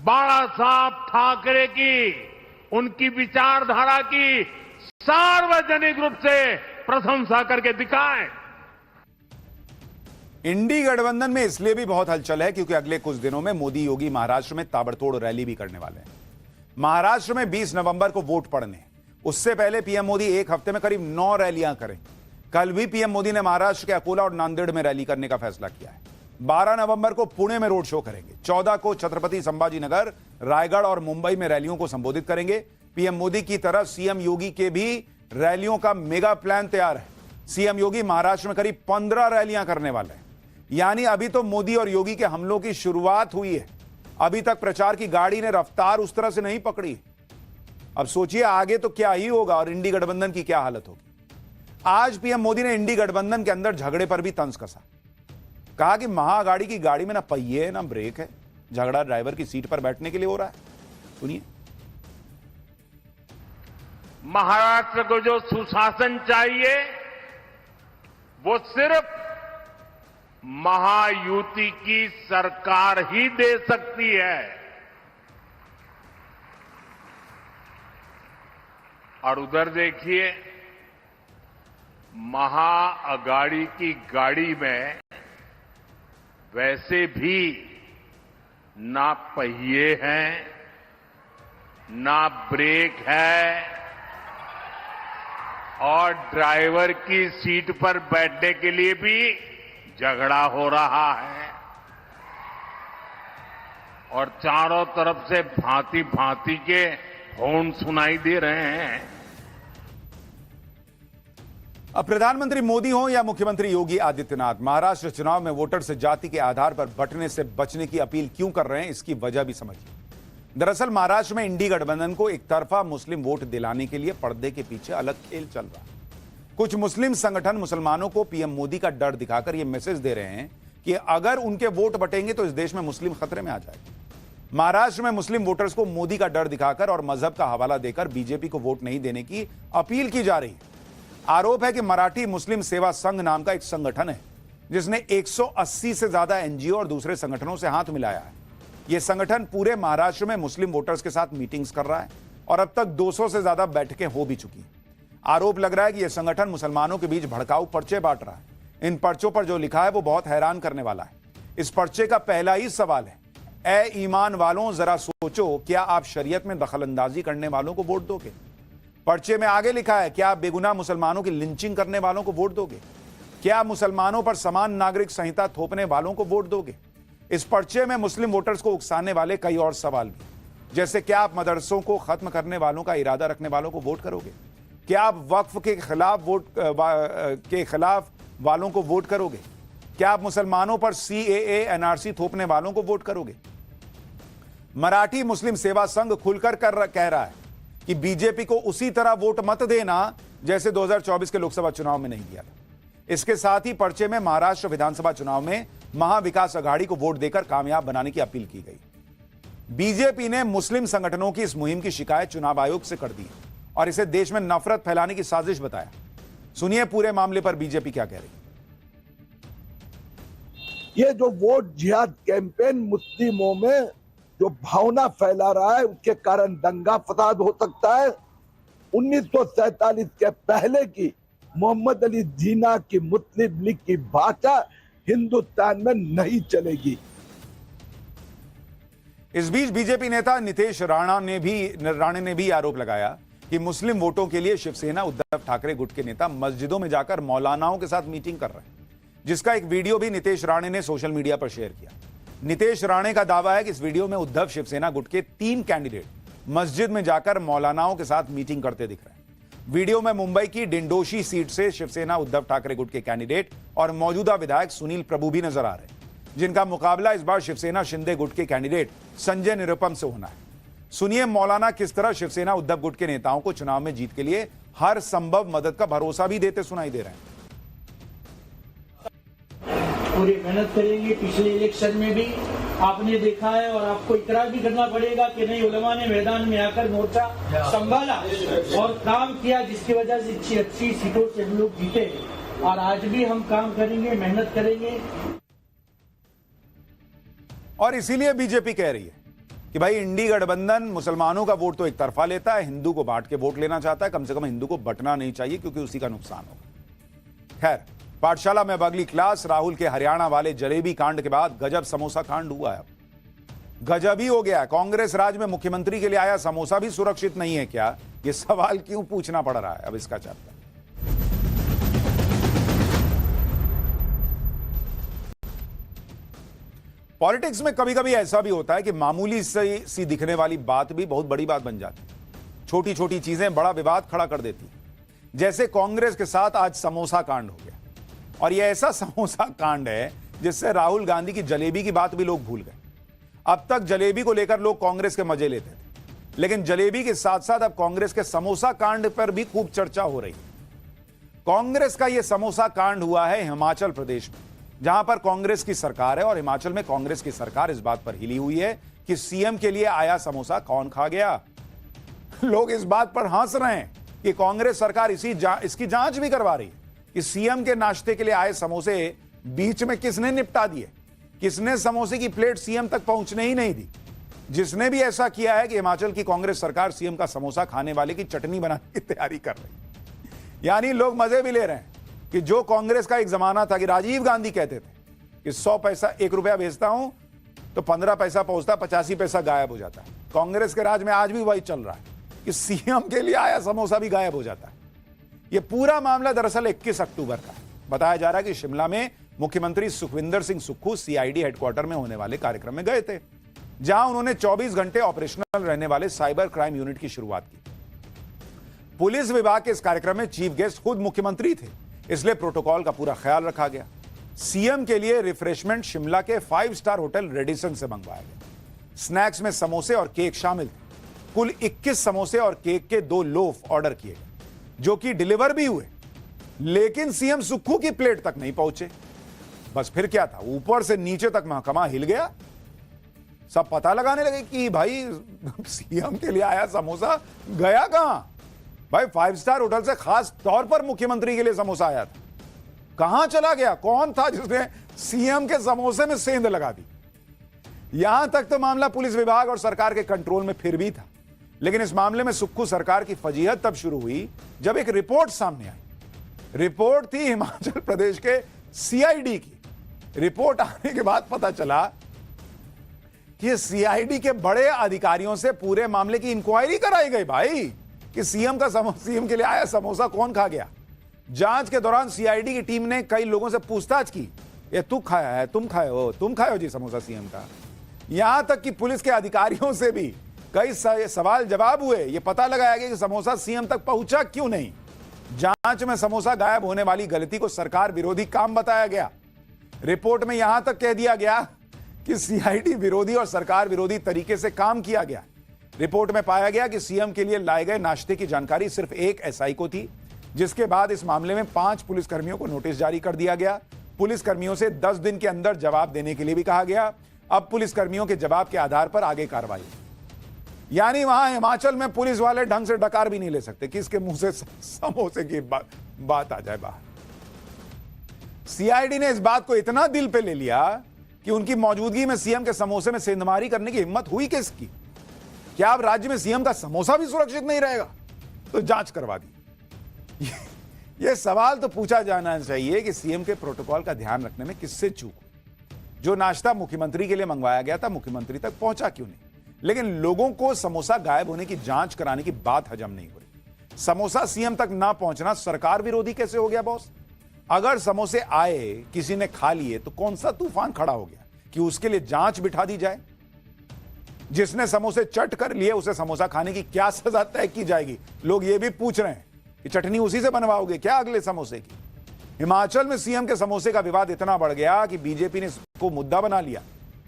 बाला साहब ठाकरे की, उनकी विचारधारा की सार्वजनिक रूप से प्रशंसा करके दिखाएं। इंडी गठबंधन में इसलिए भी बहुत हलचल है क्योंकि अगले कुछ दिनों में मोदी योगी महाराष्ट्र में ताबड़तोड़ रैली भी करने वाले हैं। महाराष्ट्र में 20 नवंबर को वोट पड़ने, उससे पहले पीएम मोदी एक हफ्ते में करीब 9 रैलियां करें। कल भी पीएम मोदी ने महाराष्ट्र के अकोला और नांदेड़ में रैली करने का फैसला किया है। 12 नवंबर को पुणे में रोड शो करेंगे। 14 को छत्रपति संभाजीनगर, रायगढ़ और मुंबई में रैलियों को संबोधित करेंगे। पीएम मोदी की तरह सीएम योगी के भी रैलियों का मेगा प्लान तैयार है। सीएम योगी महाराष्ट्र में करीब 15 रैलियां करने वाले हैं। यानी अभी तो मोदी और योगी के हमलों की शुरुआत हुई है। अभी तक प्रचार की गाड़ी ने रफ्तार उस तरह से नहीं पकड़ी। अब सोचिए आगे तो क्या ही होगा और इंडी गठबंधन की क्या हालत होगी। आज पीएम मोदी ने इंडी गठबंधन के अंदर झगड़े पर भी तंज कसा। कहा कि महाअघाड़ी की गाड़ी में ना पहिए है ना ब्रेक है, झगड़ा ड्राइवर की सीट पर बैठने के लिए हो रहा है। सुनिए। महाराष्ट्र को जो सुशासन चाहिए वो सिर्फ महायुति की सरकार ही दे सकती है। और उधर देखिए, महाअघाड़ी की गाड़ी में वैसे भी ना पहिए हैं, ना ब्रेक है और ड्राइवर की सीट पर बैठने के लिए भी झगड़ा हो रहा है। और चारों तरफ से भांति भांति के हॉर्न सुनाई दे रहे हैं। अब प्रधानमंत्री मोदी हो या मुख्यमंत्री योगी आदित्यनाथ, महाराष्ट्र चुनाव में वोटर से जाति के आधार पर बंटने से बचने की अपील क्यों कर रहे हैं, इसकी वजह भी समझिए। दरअसल महाराष्ट्र में इंडी गठबंधन को एक तरफा मुस्लिम वोट दिलाने के लिए पर्दे के पीछे अलग खेल चल रहा है। कुछ मुस्लिम संगठन मुसलमानों को पीएम मोदी का डर दिखाकर यह मैसेज दे रहे हैं कि अगर उनके वोट बटेंगे तो इस देश में मुस्लिम खतरे में आ जाएंगे। महाराष्ट्र में मुस्लिम वोटर्स को मोदी का डर दिखाकर और मजहब का हवाला देकर बीजेपी को वोट नहीं देने की अपील की जा रही है। आरोप है कि मराठी मुस्लिम सेवा संघ नाम का एक संगठन है जिसने 180 से ज्यादा एनजीओ और दूसरे संगठनों से हाथ मिलाया है। यह संगठन पूरे महाराष्ट्र में मुस्लिम वोटर्स के साथ मीटिंग्स कर रहा है और अब तक 200 से ज्यादा बैठकें हो भी चुकी हैं। आरोप लग रहा है कि यह संगठन मुसलमानों के बीच भड़काऊ पर्चे बांट रहा है। इन पर्चों पर जो लिखा है वो बहुत हैरान करने वाला है। इस पर्चे का पहला ही सवाल है, ए ईमान वालों जरा सोचो, क्या आप शरीयत में दखलंदाजी करने वालों को वोट दोगे? पर्चे में आगे लिखा है, क्या आप बेगुनाह मुसलमानों की लिंचिंग करने वालों को वोट दोगे? क्या मुसलमानों पर समान नागरिक संहिता थोपने वालों को वोट दोगे? इस पर्चे में मुस्लिम वोटर्स को उकसाने वाले कई और सवाल भी, जैसे क्या आप मदरसों को खत्म करने वालों का इरादा रखने वालों को वोट करोगे? क्या आप वक्फ के खिलाफ वालों को वोट करोगे? क्या आप मुसलमानों पर सीएए एनआरसी थोपने वालों को वोट करोगे? मराठी मुस्लिम सेवा संघ खुलकर कह रहा है कि बीजेपी को उसी तरह वोट मत देना जैसे 2024 के लोकसभा चुनाव में नहीं दिया था। इसके साथ ही पर्चे में महाराष्ट्र विधानसभा चुनाव में महाविकास अघाड़ी को वोट देकर कामयाब बनाने की अपील की गई। बीजेपी ने मुस्लिम संगठनों की इस मुहिम की शिकायत चुनाव आयोग से कर दी और इसे देश में नफरत फैलाने की साजिश बताया। सुनिए पूरे मामले पर बीजेपी क्या कह रही है। ये जो वोट जिहाद कैंपेन मुस्लिमों में जो भावना फैला रहा है उसके कारण दंगा फसाद हो सकता है। 1947 के पहले की मोहम्मद अली जिन्ना की मुस्लिम लीग की भाषा हिंदुस्तान में नहीं चलेगी। इस बीच बीजेपी नेता नितेश राणे ने भी आरोप लगाया कि मुस्लिम वोटों के लिए शिवसेना उद्धव ठाकरे गुट के नेता मस्जिदों में जाकर मौलानाओं के साथ मीटिंग कर रहे हैं, जिसका एक वीडियो भी नितेश राणे ने सोशल मीडिया पर शेयर किया। नितेश राणे का दावा है कि इस वीडियो में उद्धव शिवसेना गुट के 3 कैंडिडेट मस्जिद में जाकर मौलानाओं के साथ मीटिंग करते दिख रहे हैं। वीडियो में मुंबई की डिंडोशी सीट से शिवसेना उद्धव ठाकरे गुट के कैंडिडेट और मौजूदा विधायक सुनील प्रभु भी नजर आ रहे हैं, जिनका मुकाबला इस बार शिवसेना शिंदे गुट के कैंडिडेट संजय निरुपम से होना है। सुनिए मौलाना किस तरह शिवसेना उद्धव गुट के नेताओं को चुनाव में जीत के लिए हर संभव मदद का भरोसा भी देते सुनाई दे रहे हैं। पूरी मेहनत करेंगे। पिछले इलेक्शन में भी आपने देखा है और आपको इकरार भी करना पड़ेगा कि नहीं, उलमा ने मैदान में आकर मोर्चा संभाला और काम किया, जिसकी वजह से अच्छी सीटों से हम लोग जीते। और आज भी हम काम करेंगे, मेहनत करेंगे। और इसीलिए बीजेपी कह रही है कि भाई इंडी गठबंधन मुसलमानों का वोट तो एक तरफा लेता है, हिंदू को बांट के वोट लेना चाहता है। कम से कम हिंदू को बंटना नहीं चाहिए क्योंकि उसी का नुकसान होगा। खैर, पाठशाला में अब अगली क्लास। राहुल के हरियाणा वाले जलेबी कांड के बाद गजब समोसा कांड हुआ है। गजब ही हो गया। कांग्रेस राज में मुख्यमंत्री के लिए आया समोसा भी सुरक्षित नहीं है क्या? यह सवाल क्यों पूछना पड़ रहा है? अब इसका चर्चा। पॉलिटिक्स में कभी कभी ऐसा भी होता है कि मामूली सी दिखने वाली बात भी बहुत बड़ी बात बन जाती है। छोटी छोटी चीजें बड़ा विवाद खड़ा कर देती है। जैसे कांग्रेस के साथ आज समोसा कांड हो गया, और यह ऐसा समोसा कांड है जिससे राहुल गांधी की जलेबी की बात भी लोग भूल गए। अब तक जलेबी को लेकर लोग कांग्रेस के मजे लेते थे, लेकिन जलेबी के साथ साथ अब कांग्रेस के समोसा कांड पर भी खूब चर्चा हो रही है। कांग्रेस का यह समोसा कांड हुआ है हिमाचल प्रदेश में, जहां पर कांग्रेस की सरकार है। और हिमाचल में कांग्रेस की सरकार इस बात पर हिली हुई है कि सीएम के लिए आया समोसा कौन खा गया। लोग इस बात पर हंस रहे हैं कि कांग्रेस सरकार इसकी जांच भी करवा रही है कि सीएम के नाश्ते के लिए आए समोसे बीच में किसने निपटा दिए, किसने समोसे की प्लेट सीएम तक पहुंचने ही नहीं दी। जिसने भी ऐसा किया है कि हिमाचल की कांग्रेस सरकार सीएम का समोसा खाने वाले की चटनी बनाने की तैयारी कर रही है। यानी लोग मजे भी ले रहे हैं कि जो कांग्रेस का एक जमाना था कि राजीव गांधी कहते थे कि 100 पैसा 1 रुपया भेजता हूं तो 15 पैसा पहुंचता, 85 पैसा गायब हो जाता है। कांग्रेस के राज में आज भी वही चल रहा है कि सीएम के लिए आया समोसा भी गायब हो जाता है। यह पूरा मामला दरअसल 21 अक्टूबर का है। बताया जा रहा है कि शिमला में मुख्यमंत्री सुखविंदर सिंह सुक्खू सीआईडी हेडक्वार्टर में होने वाले कार्यक्रम में गए थे, जहां उन्होंने 24 घंटे ऑपरेशनल रहने वाले साइबर क्राइम यूनिट की शुरुआत की। पुलिस विभाग के इस कार्यक्रम में चीफ गेस्ट खुद मुख्यमंत्री थे, इसलिए प्रोटोकॉल का पूरा ख्याल रखा गया। सीएम के लिए रिफ्रेशमेंट शिमला के 5 स्टार होटल रेडिसन से मंगवाया गया। स्नैक्स में समोसे और केक शामिल थे। कुल 21 समोसे और केक के 2 लोफ ऑर्डर किए गए, जो कि डिलीवर भी हुए, लेकिन सीएम सुक्खू की प्लेट तक नहीं पहुंचे। बस फिर क्या था, ऊपर से नीचे तक महकमा हिल गया। सब पता लगाने लगे कि भाई सीएम के लिए आया समोसा गया कहां। भाई 5 स्टार होटल से खास तौर पर मुख्यमंत्री के लिए समोसा आया था, कहां चला गया? कौन था जिसने सीएम के समोसे में सेंध लगा दी? यहां तक तो मामला पुलिस विभाग और सरकार के कंट्रोल में फिर भी था, लेकिन इस मामले में सुक्खू सरकार की फजीहत तब शुरू हुई जब एक रिपोर्ट सामने आई। रिपोर्ट थी हिमाचल प्रदेश के सीआईडी की। रिपोर्ट आने के बाद पता चला कि सीआईडी के बड़े अधिकारियों से पूरे मामले की इंक्वायरी कराई गई भाई कि सीएम के लिए आया समोसा कौन खा गया। जांच के दौरान सीआईडी की टीम ने कई लोगों से पूछताछ की, ये तू खाया है, तुम खाए हो जी समोसा सीएम का। यहां तक कि पुलिस के अधिकारियों से भी कई सवाल जवाब हुए। यह पता लगाया गया कि समोसा सीएम तक पहुंचा क्यों नहीं। जांच में समोसा गायब होने वाली गलती को सरकार विरोधी काम बताया गया। रिपोर्ट में यहां तक कह दिया गया कि सीआईडी विरोधी और सरकार विरोधी तरीके से काम किया गया। रिपोर्ट में पाया गया कि सीएम के लिए लाए गए नाश्ते की जानकारी सिर्फ एक एसआई को थी, जिसके बाद इस मामले में 5 पुलिसकर्मियों को नोटिस जारी कर दिया गया। पुलिसकर्मियों से 10 दिन के अंदर जवाब देने के लिए भी कहा गया। अब पुलिसकर्मियों के जवाब के आधार पर आगे कार्रवाई। यानी वहां हिमाचल में पुलिस वाले ढंग से डकार भी नहीं ले सकते, किसके मुंह से समोसे की बात आ जाए बाहर। सीआईडी ने इस बात को इतना दिल पे ले लिया कि उनकी मौजूदगी में सीएम के समोसे में सेंधमारी करने की हिम्मत हुई किसकी। क्या अब राज्य में सीएम का समोसा भी सुरक्षित नहीं रहेगा? तो जांच करवा दी। यह सवाल तो पूछा जाना चाहिए कि सीएम के प्रोटोकॉल का ध्यान रखने में किससे चूक हुई। जो नाश्ता मुख्यमंत्री के लिए मंगवाया गया था, मुख्यमंत्री तक पहुंचा क्यों नहीं? लेकिन लोगों को समोसा गायब होने की जांच कराने की बात हजम नहीं हो रही। समोसा सीएम तक ना पहुंचना सरकार विरोधी कैसे हो गया बॉस? अगर समोसे आए, किसी ने खा लिए, तो कौन सा तूफान खड़ा हो गया कि उसके लिए जांच बिठा दी जाए? जिसने समोसे चट कर लिए उसे समोसा खाने की क्या सजा तय की जाएगी? लोग ये भी पूछ रहे हैं कि चटनी उसी से बनवाओगे क्या अगले समोसे की? हिमाचल में सीएम के समोसे का विवाद इतना बढ़ गया कि बीजेपी ने इसको मुद्दा बना लिया।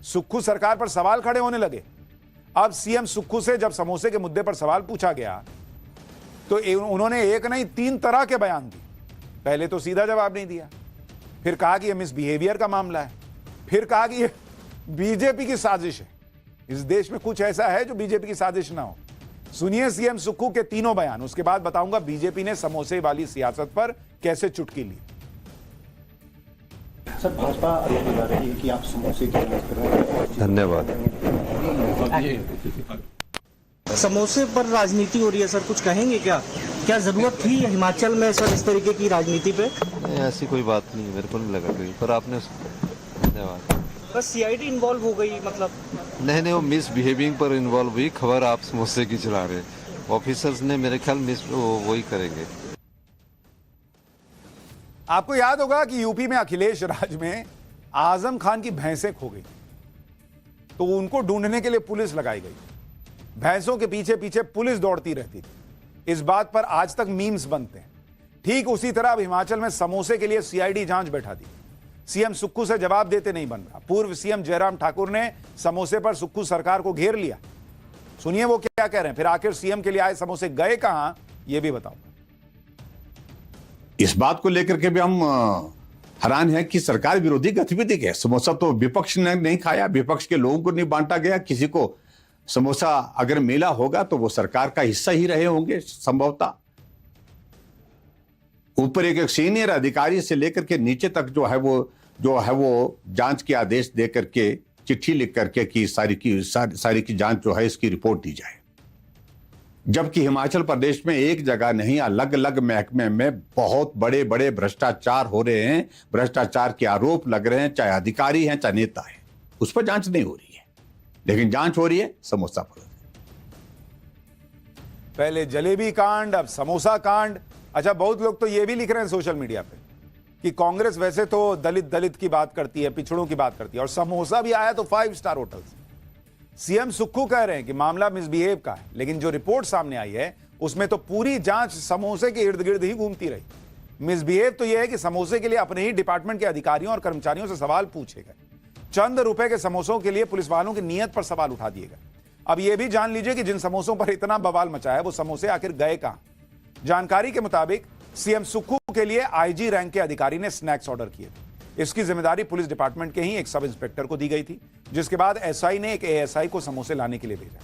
सुक्खू सरकार पर सवाल खड़े होने लगे। अब सीएम सुक्खू से जब समोसे के मुद्दे पर सवाल पूछा गया तो उन्होंने एक नहीं 3 तरह के बयान दिए। पहले तो सीधा जवाब नहीं दिया, फिर कहा कि यह मिसबिहेवियर का मामला है, फिर कहा कि यह बीजेपी की साजिश है। इस देश में कुछ ऐसा है जो बीजेपी की साजिश ना हो। सुनिए सीएम सुक्खू के तीनों बयान, उसके बाद बताऊंगा बीजेपी ने समोसे वाली सियासत पर कैसे चुटकी ली। सर, भाजपा आरोप लगा रही है कि आप समोसे की बात कर रहे हैं। धन्यवाद। समोसे पर राजनीति हो रही है सर, कुछ कहेंगे क्या? क्या जरूरत थी हिमाचल में सर इस तरीके की राजनीति पे? नहीं, ऐसी कोई बात नहीं, मेरे को नहीं लगा कहीं, पर आपने धन्यवाद। बस सीआईडी इन्वॉल्व हो गई मतलब? नहीं, वो मिसबिहेविंग पर इन्वॉल्व हुई। खबर आप समोसे की चला रहे, ऑफिसर्स ने मेरे ख्याल वही करेंगे। आपको याद होगा कि यूपी में अखिलेश राज में आजम खान की भैंसें खो गई, तो उनको ढूंढने के लिए पुलिस लगाई गई। भैंसों के पीछे पीछे पुलिस दौड़ती रहती थी। इस बात पर आज तक मीम्स बनते हैं। ठीक उसी तरह अब हिमाचल में समोसे के लिए सीआईडी जांच बैठा दी। सीएम सुक्खू से जवाब देते नहीं बन रहा। पूर्व सीएम जयराम ठाकुर ने समोसे पर सुक्खू सरकार को घेर लिया। सुनिए वो क्या कह रहे हैं, फिर आखिर सीएम के लिए आए समोसे गए कहां, यह भी बताऊंगा। इस बात को लेकर के भी हम हैरान हैं कि सरकार विरोधी गतिविधि है। समोसा तो विपक्ष ने नहीं खाया, विपक्ष के लोगों को नहीं बांटा गया। किसी को समोसा अगर मिला होगा तो वो सरकार का हिस्सा ही रहे होंगे संभवतः। ऊपर एक सीनियर अधिकारी से लेकर के नीचे तक जो है वो जांच के आदेश दे करके, चिट्ठी लिख करके कि सारी की जांच जो है इसकी रिपोर्ट दी जाए। जबकि हिमाचल प्रदेश में एक जगह नहीं, अलग अलग महकमे में बहुत बड़े बड़े भ्रष्टाचार हो रहे हैं, भ्रष्टाचार के आरोप लग रहे हैं, चाहे अधिकारी हैं चाहे नेता है। उस पर जांच नहीं हो रही है, लेकिन जांच हो रही है समोसा पर। पहले जलेबी कांड, अब समोसा कांड। अच्छा, बहुत लोग तो ये भी लिख रहे हैं सोशल मीडिया पे कि कांग्रेस वैसे तो दलित की बात करती है, पिछड़ों की बात करती है, और समोसा भी आया तो 5 स्टार होटल से। सीएम सुक्खू कह रहे हैं कि मामला मिसबिहेव का है, लेकिन जो रिपोर्ट सामने आई है उसमें तो पूरी जांच समोसे के इर्द गिर्द ही घूमती रही। मिसबिहेव तो यह है कि समोसे के लिए अपने ही डिपार्टमेंट के अधिकारियों और कर्मचारियों से सवाल पूछे गए। चंद रुपए के समोसों के लिए पुलिस वालों की नीयत पर सवाल उठा दिए गए। अब यह भी जान लीजिए कि जिन समोसों पर इतना बवाल मचा है वो समोसे आखिर गए कहां। जानकारी के मुताबिक सीएम सुक्खू के लिए आईजी रैंक के अधिकारी ने स्नैक्स ऑर्डर किए थे। इसकी जिम्मेदारी पुलिस डिपार्टमेंट के ही एक सब इंस्पेक्टर को दी गई थी, जिसके बाद एसआई ने एक एएसआई को समोसे लाने के लिए भेजा।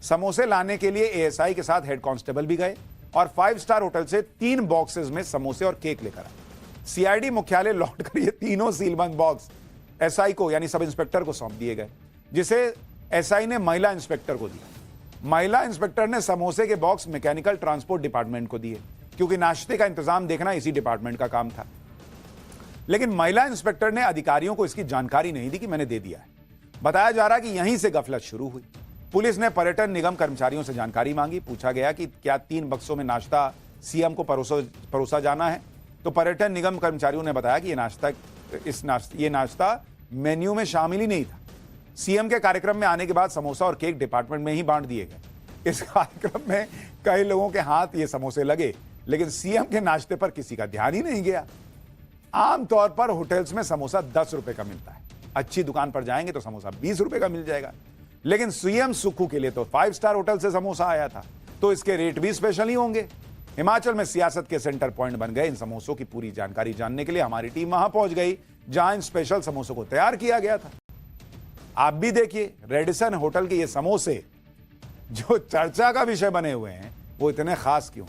समोसे लाने के लिए एएसआई के साथ हेड कांस्टेबल भी गए और 5 स्टार होटल से 3 बॉक्सेस में समोसे और केक लेकर आए। सीआईडी मुख्यालय लौटकर ये तीनों सीलबंद बॉक्स एसआई को यानी सब इंस्पेक्टर को सौंप दिए गए, जिसे एसआई ने महिला इंस्पेक्टर को दिया। महिला इंस्पेक्टर ने समोसे के बॉक्स मैकेनिकल ट्रांसपोर्ट डिपार्टमेंट को दिए, क्योंकि नाश्ते का इंतजाम देखना इसी डिपार्टमेंट का काम था। लेकिन महिला इंस्पेक्टर ने अधिकारियों को इसकी जानकारी नहीं दी कि मैंने दे दिया है। बताया जा रहा है कि यहीं से गफलत शुरू हुई। पुलिस ने पर्यटन निगम कर्मचारियों से जानकारी मांगी। पूछा गया कि क्या 3 बक्सों में नाश्ता सीएम को परोसा जाना है, तो पर्यटन निगम कर्मचारियों ने बताया कि ये नाश्ता मेन्यू में शामिल ही नहीं था। सीएम के कार्यक्रम में आने के बाद समोसा और केक डिपार्टमेंट में ही बांट दिए गए। इस कार्यक्रम में कई लोगों के हाथ ये समोसे लगे, लेकिन सीएम के नाश्ते पर किसी का ध्यान ही नहीं गया। आमतौर पर होटल्स में समोसा 10 रुपए का मिलता है, अच्छी दुकान पर जाएंगे तो समोसा 20 रुपए का मिल जाएगा। लेकिन सीएम सुक्खू के लिए तो 5 स्टार होटल से समोसा आया था, तो इसके रेट भी स्पेशल ही होंगे। हिमाचल में सियासत के सेंटर पॉइंट बन गए इन समोसों की पूरी जानकारी जानने के लिए हमारी टीम वहां पहुंच गई, जहां इन स्पेशल समोसों को तैयार किया गया था। आप भी देखिए, रेडिसन होटल के ये समोसे जो चर्चा का विषय बने हुए हैं, वो इतने खास क्यों?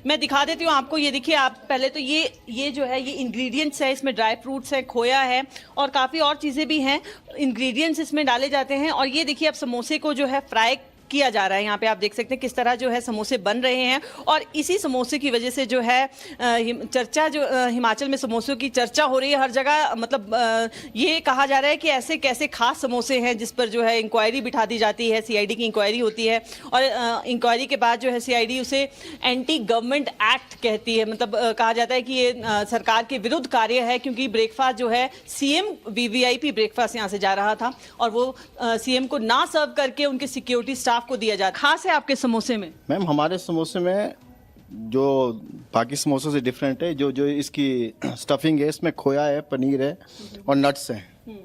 मैं दिखा देती हूँ आपको। ये देखिए, आप पहले तो ये जो है ये इंग्रेडिएंट्स है, इसमें ड्राई फ्रूट्स है, खोया है और काफ़ी और चीज़ें भी हैं। इंग्रेडिएंट्स इसमें डाले जाते हैं। और ये देखिए, अब समोसे को जो है फ्राई किया जा रहा है। यहाँ पे आप देख सकते हैं किस तरह जो है समोसे बन रहे हैं। और इसी समोसे की वजह से जो है चर्चा, जो हिमाचल में समोसों की चर्चा हो रही है हर जगह। मतलब ये कहा जा रहा है कि ऐसे कैसे खास समोसे हैं जिस पर जो है इंक्वायरी बिठा दी जाती है, सीआईडी की इंक्वायरी होती है। और इंक्वायरी के बाद जो है सीआईडी उसे एंटी गवर्नमेंट एक्ट कहती है। मतलब कहा जाता है कि ये सरकार के विरुद्ध कार्य है, क्योंकि ब्रेकफास्ट जो है सीएम वीवीआईपी ब्रेकफास्ट यहाँ से जा रहा था और वो सीएम को ना सर्व करके उनके सिक्योरिटी स्टाफ को दिया जाता। खास है आपके समोसे में? मैम, हमारे समोसे में जो बाकी समोसों से डिफरेंट है, जो इसकी स्टफिंग है, इसमें खोया है, पनीर है और नट्स हैं,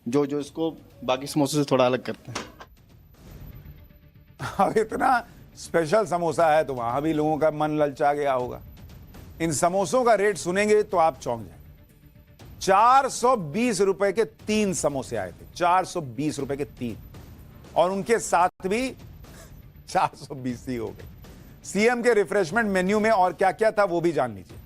जो इसको बाकी समोसों से थोड़ा अलग करते हैं। अब इतना स्पेशल समोसा है तो वहां भी लोगों का मन ललचा गया होगा। इन समोसों का रेट सुनेंगे तो आप चौंक जाएंगे। 420 रुपए के 3 समोसे आए थे, 420 रुपए के 3, और उनके साथ भी 420 ही हो गए। सीएम के रिफ्रेशमेंट मेन्यू में और क्या क्या था वो भी जान लीजिए।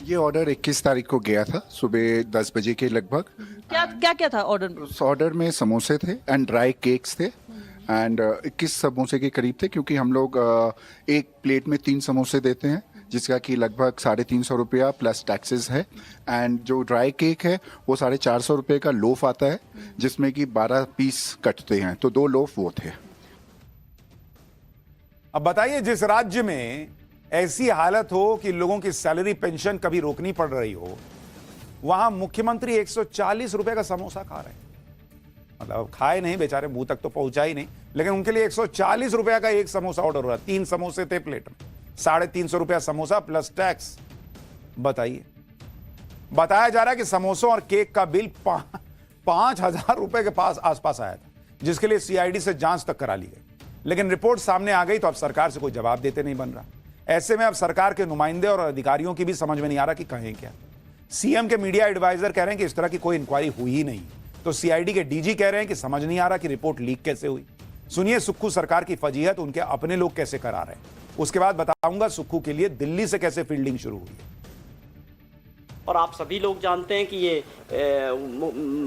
ये ऑर्डर 21 तारीख को गया था सुबह 10 बजे के लगभग। क्या था ऑर्डर में? उस ऑर्डर में समोसे थे एंड ड्राई केक्स थे एंड 21 समोसे के करीब थे, क्योंकि हम लोग एक प्लेट में 3 समोसे देते हैं, जिसका कि लगभग 350 रुपया प्लस टैक्सेस है। एंड जो ड्राई केक है वो 450 रुपये का लोफ आता है, जिसमें कि 12 पीस कटते हैं, तो 2 लोफ वो थे। अब बताइए, जिस राज्य में ऐसी हालत हो कि लोगों की सैलरी पेंशन कभी रोकनी पड़ रही हो, वहां मुख्यमंत्री 140 रुपए का समोसा खा रहे हैं। मतलब खाए नहीं बेचारे, मुंह तक तो पहुंचा ही नहीं, लेकिन उनके लिए 140 रुपया का एक समोसा ऑर्डर हो रहा है। 3 समोसे थे प्लेट में, 350 रुपया समोसा प्लस टैक्स। बताइए, बताया जा रहा है कि समोसों और केक का बिल 5,000 रुपए के पास आसपास आया था, जिसके लिए सीआईडी से जांच तक करा ली गई। लेकिन रिपोर्ट सामने आ गई तो अब सरकार से कोई जवाब देते नहीं बन रहा। ऐसे में अब सरकार के नुमाइंदे और अधिकारियों की भी समझ में नहीं आ रहा कि कहें क्या। सीएम के मीडिया एडवाइजर कह रहे हैं कि इस तरह की कोई इंक्वायरी हुई ही नहीं, तो सीआईडी के डीजी कह रहे हैं कि समझ नहीं आ रहा कि रिपोर्ट लीक कैसे हुई। सुनिए सुक्खू सरकार की फजीहत उनके अपने लोग कैसे करा रहे हैं। उसके बाद बताऊंगा सुक्खू के लिए दिल्ली से कैसे फील्डिंग शुरू हुई है। और आप सभी लोग जानते हैं कि ये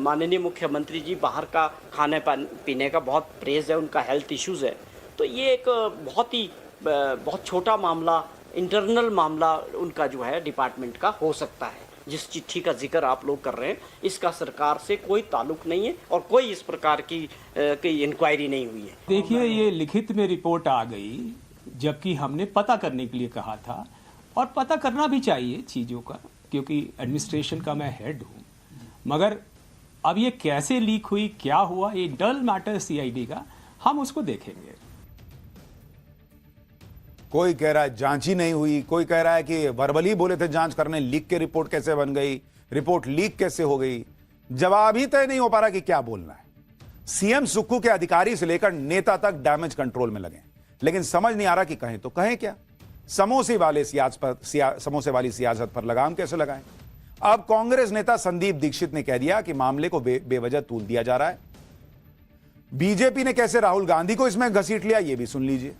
माननीय मुख्यमंत्री जी बाहर का खाने पीने का बहुत प्रेज है, उनका हेल्थ इश्यूज है। तो ये एक बहुत छोटा मामला, इंटरनल मामला उनका जो है डिपार्टमेंट का हो सकता है। जिस चिट्ठी का जिक्र आप लोग कर रहे हैं, इसका सरकार से कोई ताल्लुक नहीं है और कोई इस प्रकार की इंक्वायरी नहीं हुई है। देखिए, ये लिखित में रिपोर्ट आ गई, जबकि हमने पता करने के लिए कहा था, और पता करना भी चाहिए चीज़ों का, क्योंकि एडमिनिस्ट्रेशन का मैं हेड हूँ। मगर अब ये कैसे लीक हुई, क्या हुआ, ये डल मैटर सीआईडी का, हम उसको देखेंगे। कोई कह रहा है जांच ही नहीं हुई, कोई कह रहा है कि वर्बली बोले थे जांच करने, लीक के रिपोर्ट कैसे बन गई, रिपोर्ट लीक कैसे हो गई। जवाब ही तय नहीं हो पा रहा कि क्या बोलना है। सीएम सुक्खू के अधिकारी से लेकर नेता तक डैमेज कंट्रोल में लगे, लेकिन समझ नहीं आ रहा कि कहें तो कहें क्या। समोसे वाली सियासत पर लगाम कैसे लगाएं। अब कांग्रेस नेता संदीप दीक्षित ने कह दिया कि मामले को बेवजह तूल दिया जा रहा है। बीजेपी ने कैसे राहुल गांधी को इसमें घसीट लिया, यह भी सुन लीजिए।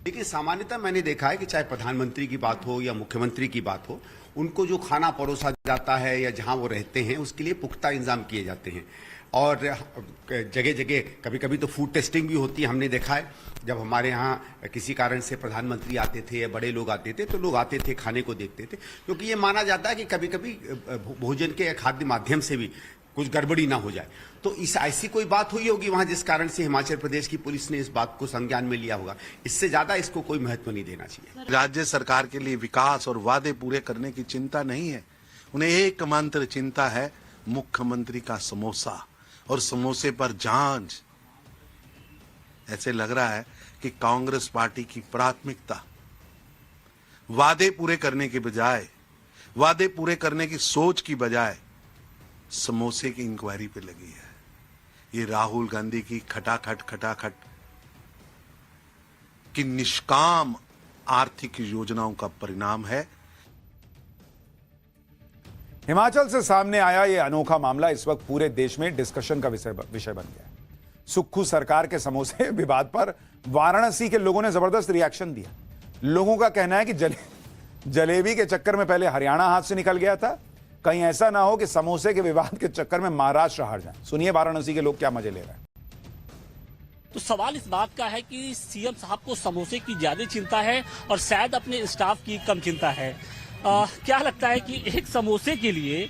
देखिए, सामान्यतः मैंने देखा है कि चाहे प्रधानमंत्री की बात हो या मुख्यमंत्री की बात हो, उनको जो खाना परोसा जाता है या जहां वो रहते हैं उसके लिए पुख्ता इंतजाम किए जाते हैं। और जगह जगह कभी कभी तो फूड टेस्टिंग भी होती है। हमने देखा है जब हमारे यहाँ किसी कारण से प्रधानमंत्री आते थे या बड़े लोग आते थे, तो लोग आते थे, खाने को देखते थे, क्योंकि ये माना जाता है कि कभी कभी भोजन के खाद्य माध्यम से भी कुछ गड़बड़ी ना हो जाए। तो इस ऐसी कोई बात हुई होगी वहां, जिस कारण से हिमाचल प्रदेश की पुलिस ने इस बात को संज्ञान में लिया होगा। इससे ज्यादा इसको कोई महत्व नहीं देना चाहिए। राज्य सरकार के लिए विकास और वादे पूरे करने की चिंता नहीं है, उन्हें एकमात्र चिंता है मुख्यमंत्री का समोसा और समोसे पर जांच। ऐसे लग रहा है कि कांग्रेस पार्टी की प्राथमिकता वादे पूरे करने के बजाय, वादे पूरे करने की सोच की बजाय समोसे की इंक्वायरी पे लगी है। ये राहुल गांधी की खटाखट की निष्काम आर्थिक योजनाओं का परिणाम है। हिमाचल से सामने आया यह अनोखा मामला इस वक्त पूरे देश में डिस्कशन का विषय बन गया है। सुक्खू सरकार के समोसे विवाद पर वाराणसी के लोगों ने जबरदस्त रिएक्शन दिया। लोगों का कहना है कि जलेबी के चक्कर में पहले हरियाणा हाथ से निकल गया था, कहीं ऐसा ना हो कि समोसे के विवाद के चक्कर में महाराष्ट्र हार जाए। सुनिए वाराणसी के लोग क्या मजे ले रहे हैं। तो सवाल इस बात का है कि सीएम साहब को समोसे की ज्यादा चिंता है और शायद अपने स्टाफ की कम चिंता है। क्या लगता है कि एक समोसे के लिए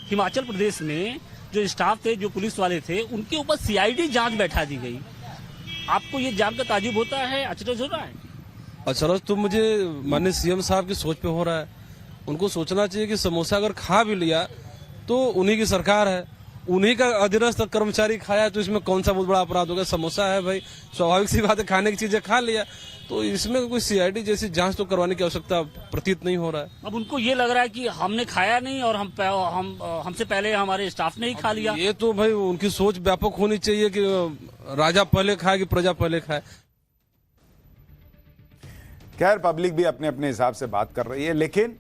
हिमाचल प्रदेश में जो स्टाफ थे, जो पुलिस वाले थे, उनके ऊपर सीआईडी जांच बैठा दी गई। आपको ये जानकर ताजुब होता है, अचरज हो रहा है? अचरज तो मुझे माननीय सीएम साहब की सोच पे हो रहा है। उनको सोचना चाहिए कि समोसा अगर खा भी लिया तो उन्हीं की सरकार है, उन्हीं का अधीनस्थ कर्मचारी खाया तो इसमें कौन सा बहुत बड़ा अपराध हो गया। समोसा है भाई, स्वाभाविक सी बात है, खाने की चीजें खा लिया, तो इसमें कोई सीआईडी जैसी जांच तो करवाने की आवश्यकता प्रतीत नहीं हो रहा है। अब उनको ये लग रहा है कि हमने खाया नहीं और हमसे पहले हमारे स्टाफ ने ही खा लिया। ये तो भाई उनकी सोच व्यापक होनी चाहिए कि राजा पहले खाए कि प्रजा पहले खाए। खैर, पब्लिक भी अपने अपने हिसाब से बात कर रही है, लेकिन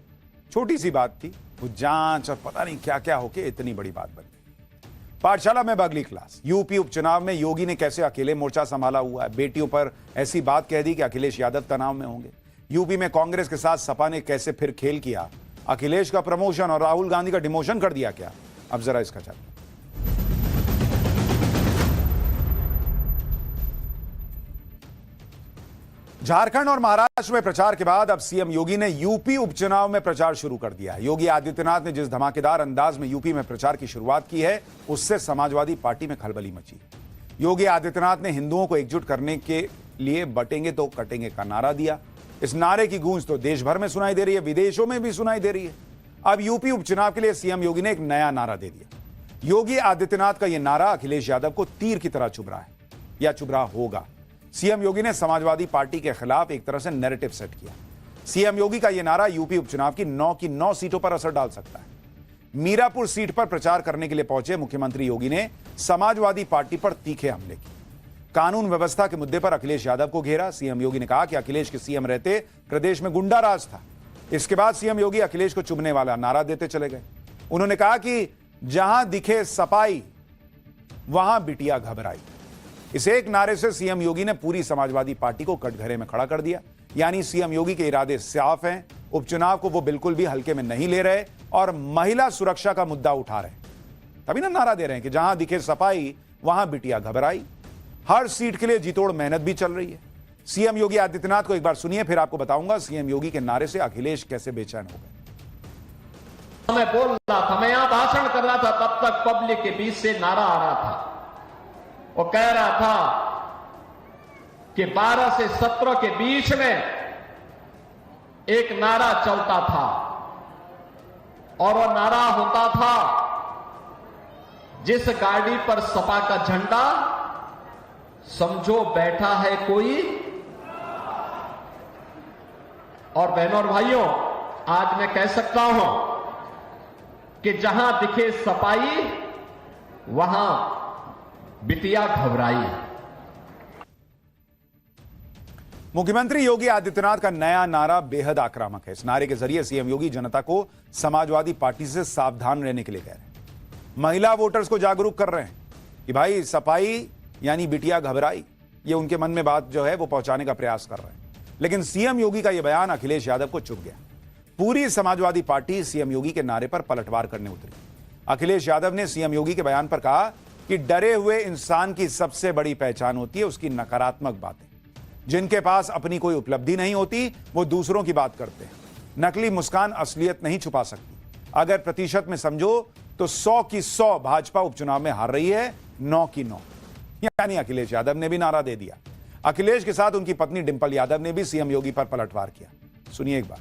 छोटी सी बात थी, वो जांच और पता नहीं क्या क्या होके इतनी बड़ी बात बन गई। पाठशाला में अगली क्लास। यूपी उपचुनाव में योगी ने कैसे अकेले मोर्चा संभाला हुआ है। बेटियों पर ऐसी बात कह दी कि अखिलेश यादव तनाव में होंगे। यूपी में कांग्रेस के साथ सपा ने कैसे फिर खेल किया। अखिलेश का प्रमोशन और राहुल गांधी का डिमोशन कर दिया क्या। अब जरा इसका चल। झारखंड और महाराष्ट्र में प्रचार के बाद अब सीएम योगी ने यूपी उपचुनाव में प्रचार शुरू कर दिया है। योगी आदित्यनाथ ने जिस धमाकेदार अंदाज में यूपी में प्रचार की शुरुआत की है, उससे समाजवादी पार्टी में खलबली मची। योगी आदित्यनाथ ने हिंदुओं को एकजुट करने के लिए बटेंगे तो कटेंगे का नारा दिया। इस नारे की गूंज तो देश भर में सुनाई दे रही है, विदेशों में भी सुनाई दे रही है। अब यूपी उपचुनाव के लिए सीएम योगी ने एक नया नारा दे दिया। योगी आदित्यनाथ का यह नारा अखिलेश यादव को तीर की तरह चुभ रहा है या चुभ रहा होगा। सीएम योगी ने समाजवादी पार्टी के खिलाफ एक तरह से नैरेटिव सेट किया। सीएम योगी का यह नारा यूपी उपचुनाव की 9 की 9 सीटों पर असर डाल सकता है। मीरापुर सीट पर प्रचार करने के लिए पहुंचे मुख्यमंत्री योगी ने समाजवादी पार्टी पर तीखे हमले किए। कानून व्यवस्था के मुद्दे पर अखिलेश यादव को घेरा। सीएम योगी ने कहा कि अखिलेश के सीएम रहते प्रदेश में गुंडा राज था। इसके बाद सीएम योगी अखिलेश को चुभने वाला नारा देते चले गए। उन्होंने कहा कि जहां दिखे सपाई वहां बिटिया घबराई। इस एक नारे से सीएम योगी ने पूरी समाजवादी पार्टी को कटघरे में खड़ा कर दिया। यानी सीएम योगी के इरादे साफ हैं। उपचुनाव को वो बिल्कुल भी हल्के में नहीं ले रहे और महिला सुरक्षा का मुद्दा उठा रहे। तभी ना नारा दे रहे हैं कि जहां दिखे सपाई वहां बिटिया घबराई। हर सीट के लिए जीतोड़ मेहनत भी चल रही है। सीएम योगी आदित्यनाथ को एक बार सुनिए, फिर आपको बताऊंगा सीएम योगी के नारे से अखिलेश कैसे बेचैन हो गए। मैं बोल रहा था, मैं यहां भाषण कर रहा था, तब तक पब्लिक के बीच से नारा आ रहा था। वो कह रहा था कि 12 से 17 के बीच में एक नारा चलता था और वो नारा होता था, जिस गाड़ी पर सपा का झंडा समझो बैठा है कोई। और बहनों और भाइयों, आज मैं कह सकता हूं कि जहां दिखे सपाई वहां बिटिया घबराई। मुख्यमंत्री योगी आदित्यनाथ का नया नारा बेहद आक्रामक है। इस नारे के जरिए सीएम योगी जनता को समाजवादी पार्टी से सावधान रहने के लिए कह रहे हैं। महिला वोटर्स को जागरूक कर रहे हैं कि भाई सपाई यानी बिटिया घबराई। ये उनके मन में बात जो है वो पहुंचाने का प्रयास कर रहे हैं। लेकिन सीएम योगी का यह बयान अखिलेश यादव को चुभ गया। पूरी समाजवादी पार्टी सीएम योगी के नारे पर पलटवार करने उतरी। अखिलेश यादव ने सीएम योगी के बयान पर कहा कि डरे हुए इंसान की सबसे बड़ी पहचान होती है उसकी नकारात्मक बातें। जिनके पास अपनी कोई उपलब्धि नहीं होती वो दूसरों की बात करते हैं। नकली मुस्कान असलियत नहीं छुपा सकती। अगर प्रतिशत में समझो तो 100 की 100 भाजपा उपचुनाव में हार रही है, 9 की 9। यानी अखिलेश यादव ने भी नारा दे दिया। अखिलेश के साथ उनकी पत्नी डिंपल यादव ने भी सीएम योगी पर पलटवार किया। सुनिए एक बार।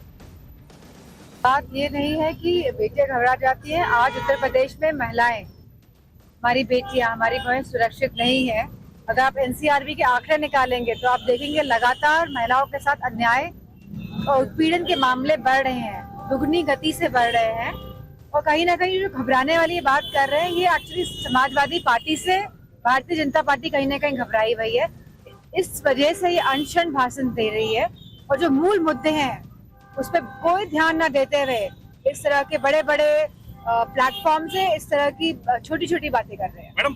बात ये नहीं है कि बेटियां घबरा जाती हैं। आज उत्तर प्रदेश में महिलाएं, हमारी बेटियां, हमारी बहनें सुरक्षित नहीं है। अगर आप एनसीआरबी के आंकड़े निकालेंगे तो आप देखेंगे लगातार महिलाओं के साथ अन्याय और उत्पीड़न के मामले बढ़ रहे हैं, दुगनी गति से बढ़ रहे हैं। और कहीं ना कहीं जो घबराने वाली बात कर रहे हैं, ये एक्चुअली समाजवादी पार्टी से भारतीय जनता पार्टी कहीं ना कहीं घबराई हुई है। इस वजह से ये अनशन भाषण दे रही है और जो मूल मुद्दे हैं उस पर कोई ध्यान न देते हुए इस तरह के बड़े बड़े प्लेटफॉर्म से इस तरह की छोटी छोटी बातें कर रहे हैं।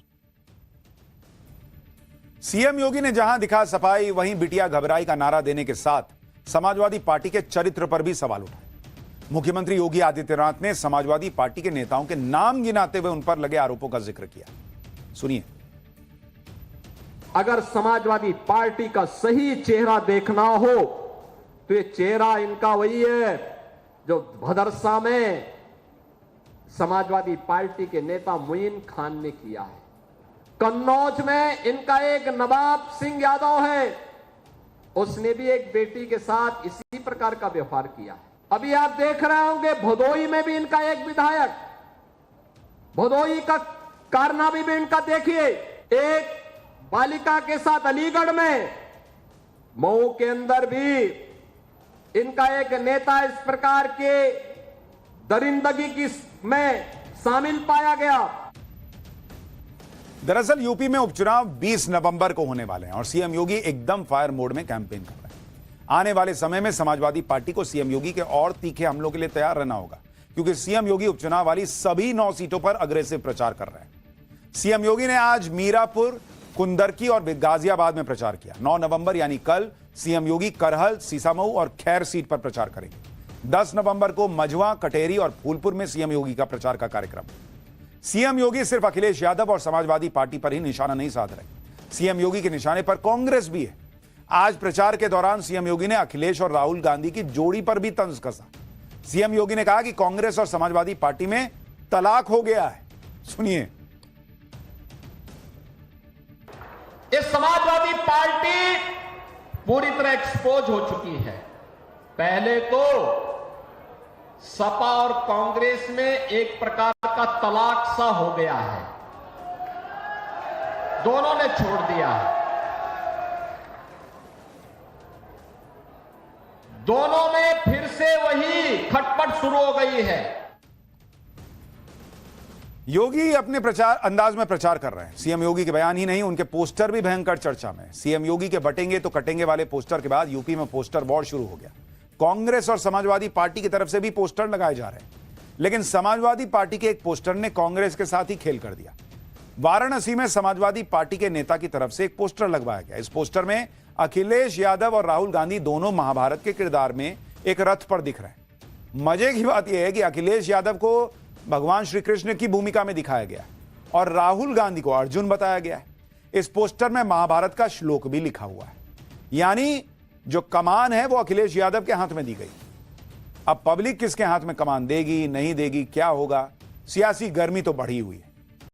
सीएम योगी ने जहां दिखा सफाई वहीं बिटिया घबराई का नारा देने के साथ समाजवादी पार्टी के चरित्र पर भी सवाल उठाए। मुख्यमंत्री योगी आदित्यनाथ ने समाजवादी पार्टी के नेताओं के नाम गिनाते हुए उन पर लगे आरोपों का जिक्र किया। सुनिए। अगर समाजवादी पार्टी का सही चेहरा देखना हो तो ये चेहरा इनका वही है जो भदरसा में समाजवादी पार्टी के नेता मुइन खान ने किया है। कन्नौज में इनका एक नवाब सिंह यादव है, उसने भी एक बेटी के साथ इसी प्रकार का व्यवहार किया है। अभी आप देख रहे होंगे भदोई में भी इनका एक विधायक, भदोई का कारनामा भी इनका देखिए। एक बालिका के साथ अलीगढ़ में मऊ के अंदर भी इनका एक नेता इस प्रकार के दरिंदगी की में शामिल पाया गया। दरअसल यूपी में उपचुनाव 20 नवंबर को होने वाले हैं और सीएम योगी एकदम फायर मोड में कैंपेन कर रहे हैं। आने वाले समय में समाजवादी पार्टी को सीएम योगी के और तीखे हमलों के लिए तैयार रहना होगा, क्योंकि सीएम योगी उपचुनाव वाली सभी 9 सीटों पर अग्रेसिव प्रचार कर रहे हैं। सीएम योगी ने आज मीरापुर, कुंदरकी और गाजियाबाद में प्रचार किया। 9 नवंबर यानी कल सीएम योगी करहल, सीसामऊ और खैर सीट पर प्रचार करेंगे। 10 नवंबर को मझवा, कटेरी और फूलपुर में सीएम योगी का प्रचार का कार्यक्रम। सीएम योगी सिर्फ अखिलेश यादव और समाजवादी पार्टी पर ही निशाना नहीं साध रहे, सीएम योगी के निशाने पर कांग्रेस भी है। आज प्रचार के दौरान सीएम योगी ने अखिलेश और राहुल गांधी की जोड़ी पर भी तंज कसा। सीएम योगी ने कहा कि कांग्रेस और समाजवादी पार्टी में तलाक हो गया है। सुनिए। ये समाजवादी पार्टी पूरी तरह एक्सपोज हो चुकी है। पहले तो सपा और कांग्रेस में एक प्रकार का तलाक सा हो गया है, दोनों ने छोड़ दिया है। दोनों में फिर से वही खटपट शुरू हो गई है। योगी अपने प्रचार अंदाज में प्रचार कर रहे हैं। सीएम योगी के बयान ही नहीं, उनके पोस्टर भी भयंकर चर्चा में। सीएम योगी के बटेंगे तो कटेंगे वाले पोस्टर के बाद यूपी में पोस्टर वॉर शुरू हो गया। कांग्रेस और समाजवादी पार्टी की तरफ से भी पोस्टर लगाए जा रहे हैं, लेकिन समाजवादी पार्टी के एक पोस्टर ने कांग्रेस के साथ ही खेल कर दिया। वाराणसी में समाजवादी पार्टी के नेता की तरफ से एक पोस्टर लगवाया गया। इस पोस्टर में अखिलेश यादव और राहुल गांधी दोनों महाभारत के किरदार में एक रथ पर दिख रहे हैं। मजे की बात यह है कि अखिलेश यादव को भगवान श्री कृष्ण की भूमिका में दिखाया गया और राहुल गांधी को अर्जुन बताया गया है। इस पोस्टर में महाभारत का श्लोक भी लिखा हुआ है, यानी जो कमान है वो अखिलेश यादव के हाथ में दी गई। अब पब्लिक किसके हाथ में कमान देगी, नहीं देगी, क्या होगा, सियासी गर्मी तो बढ़ी हुई है।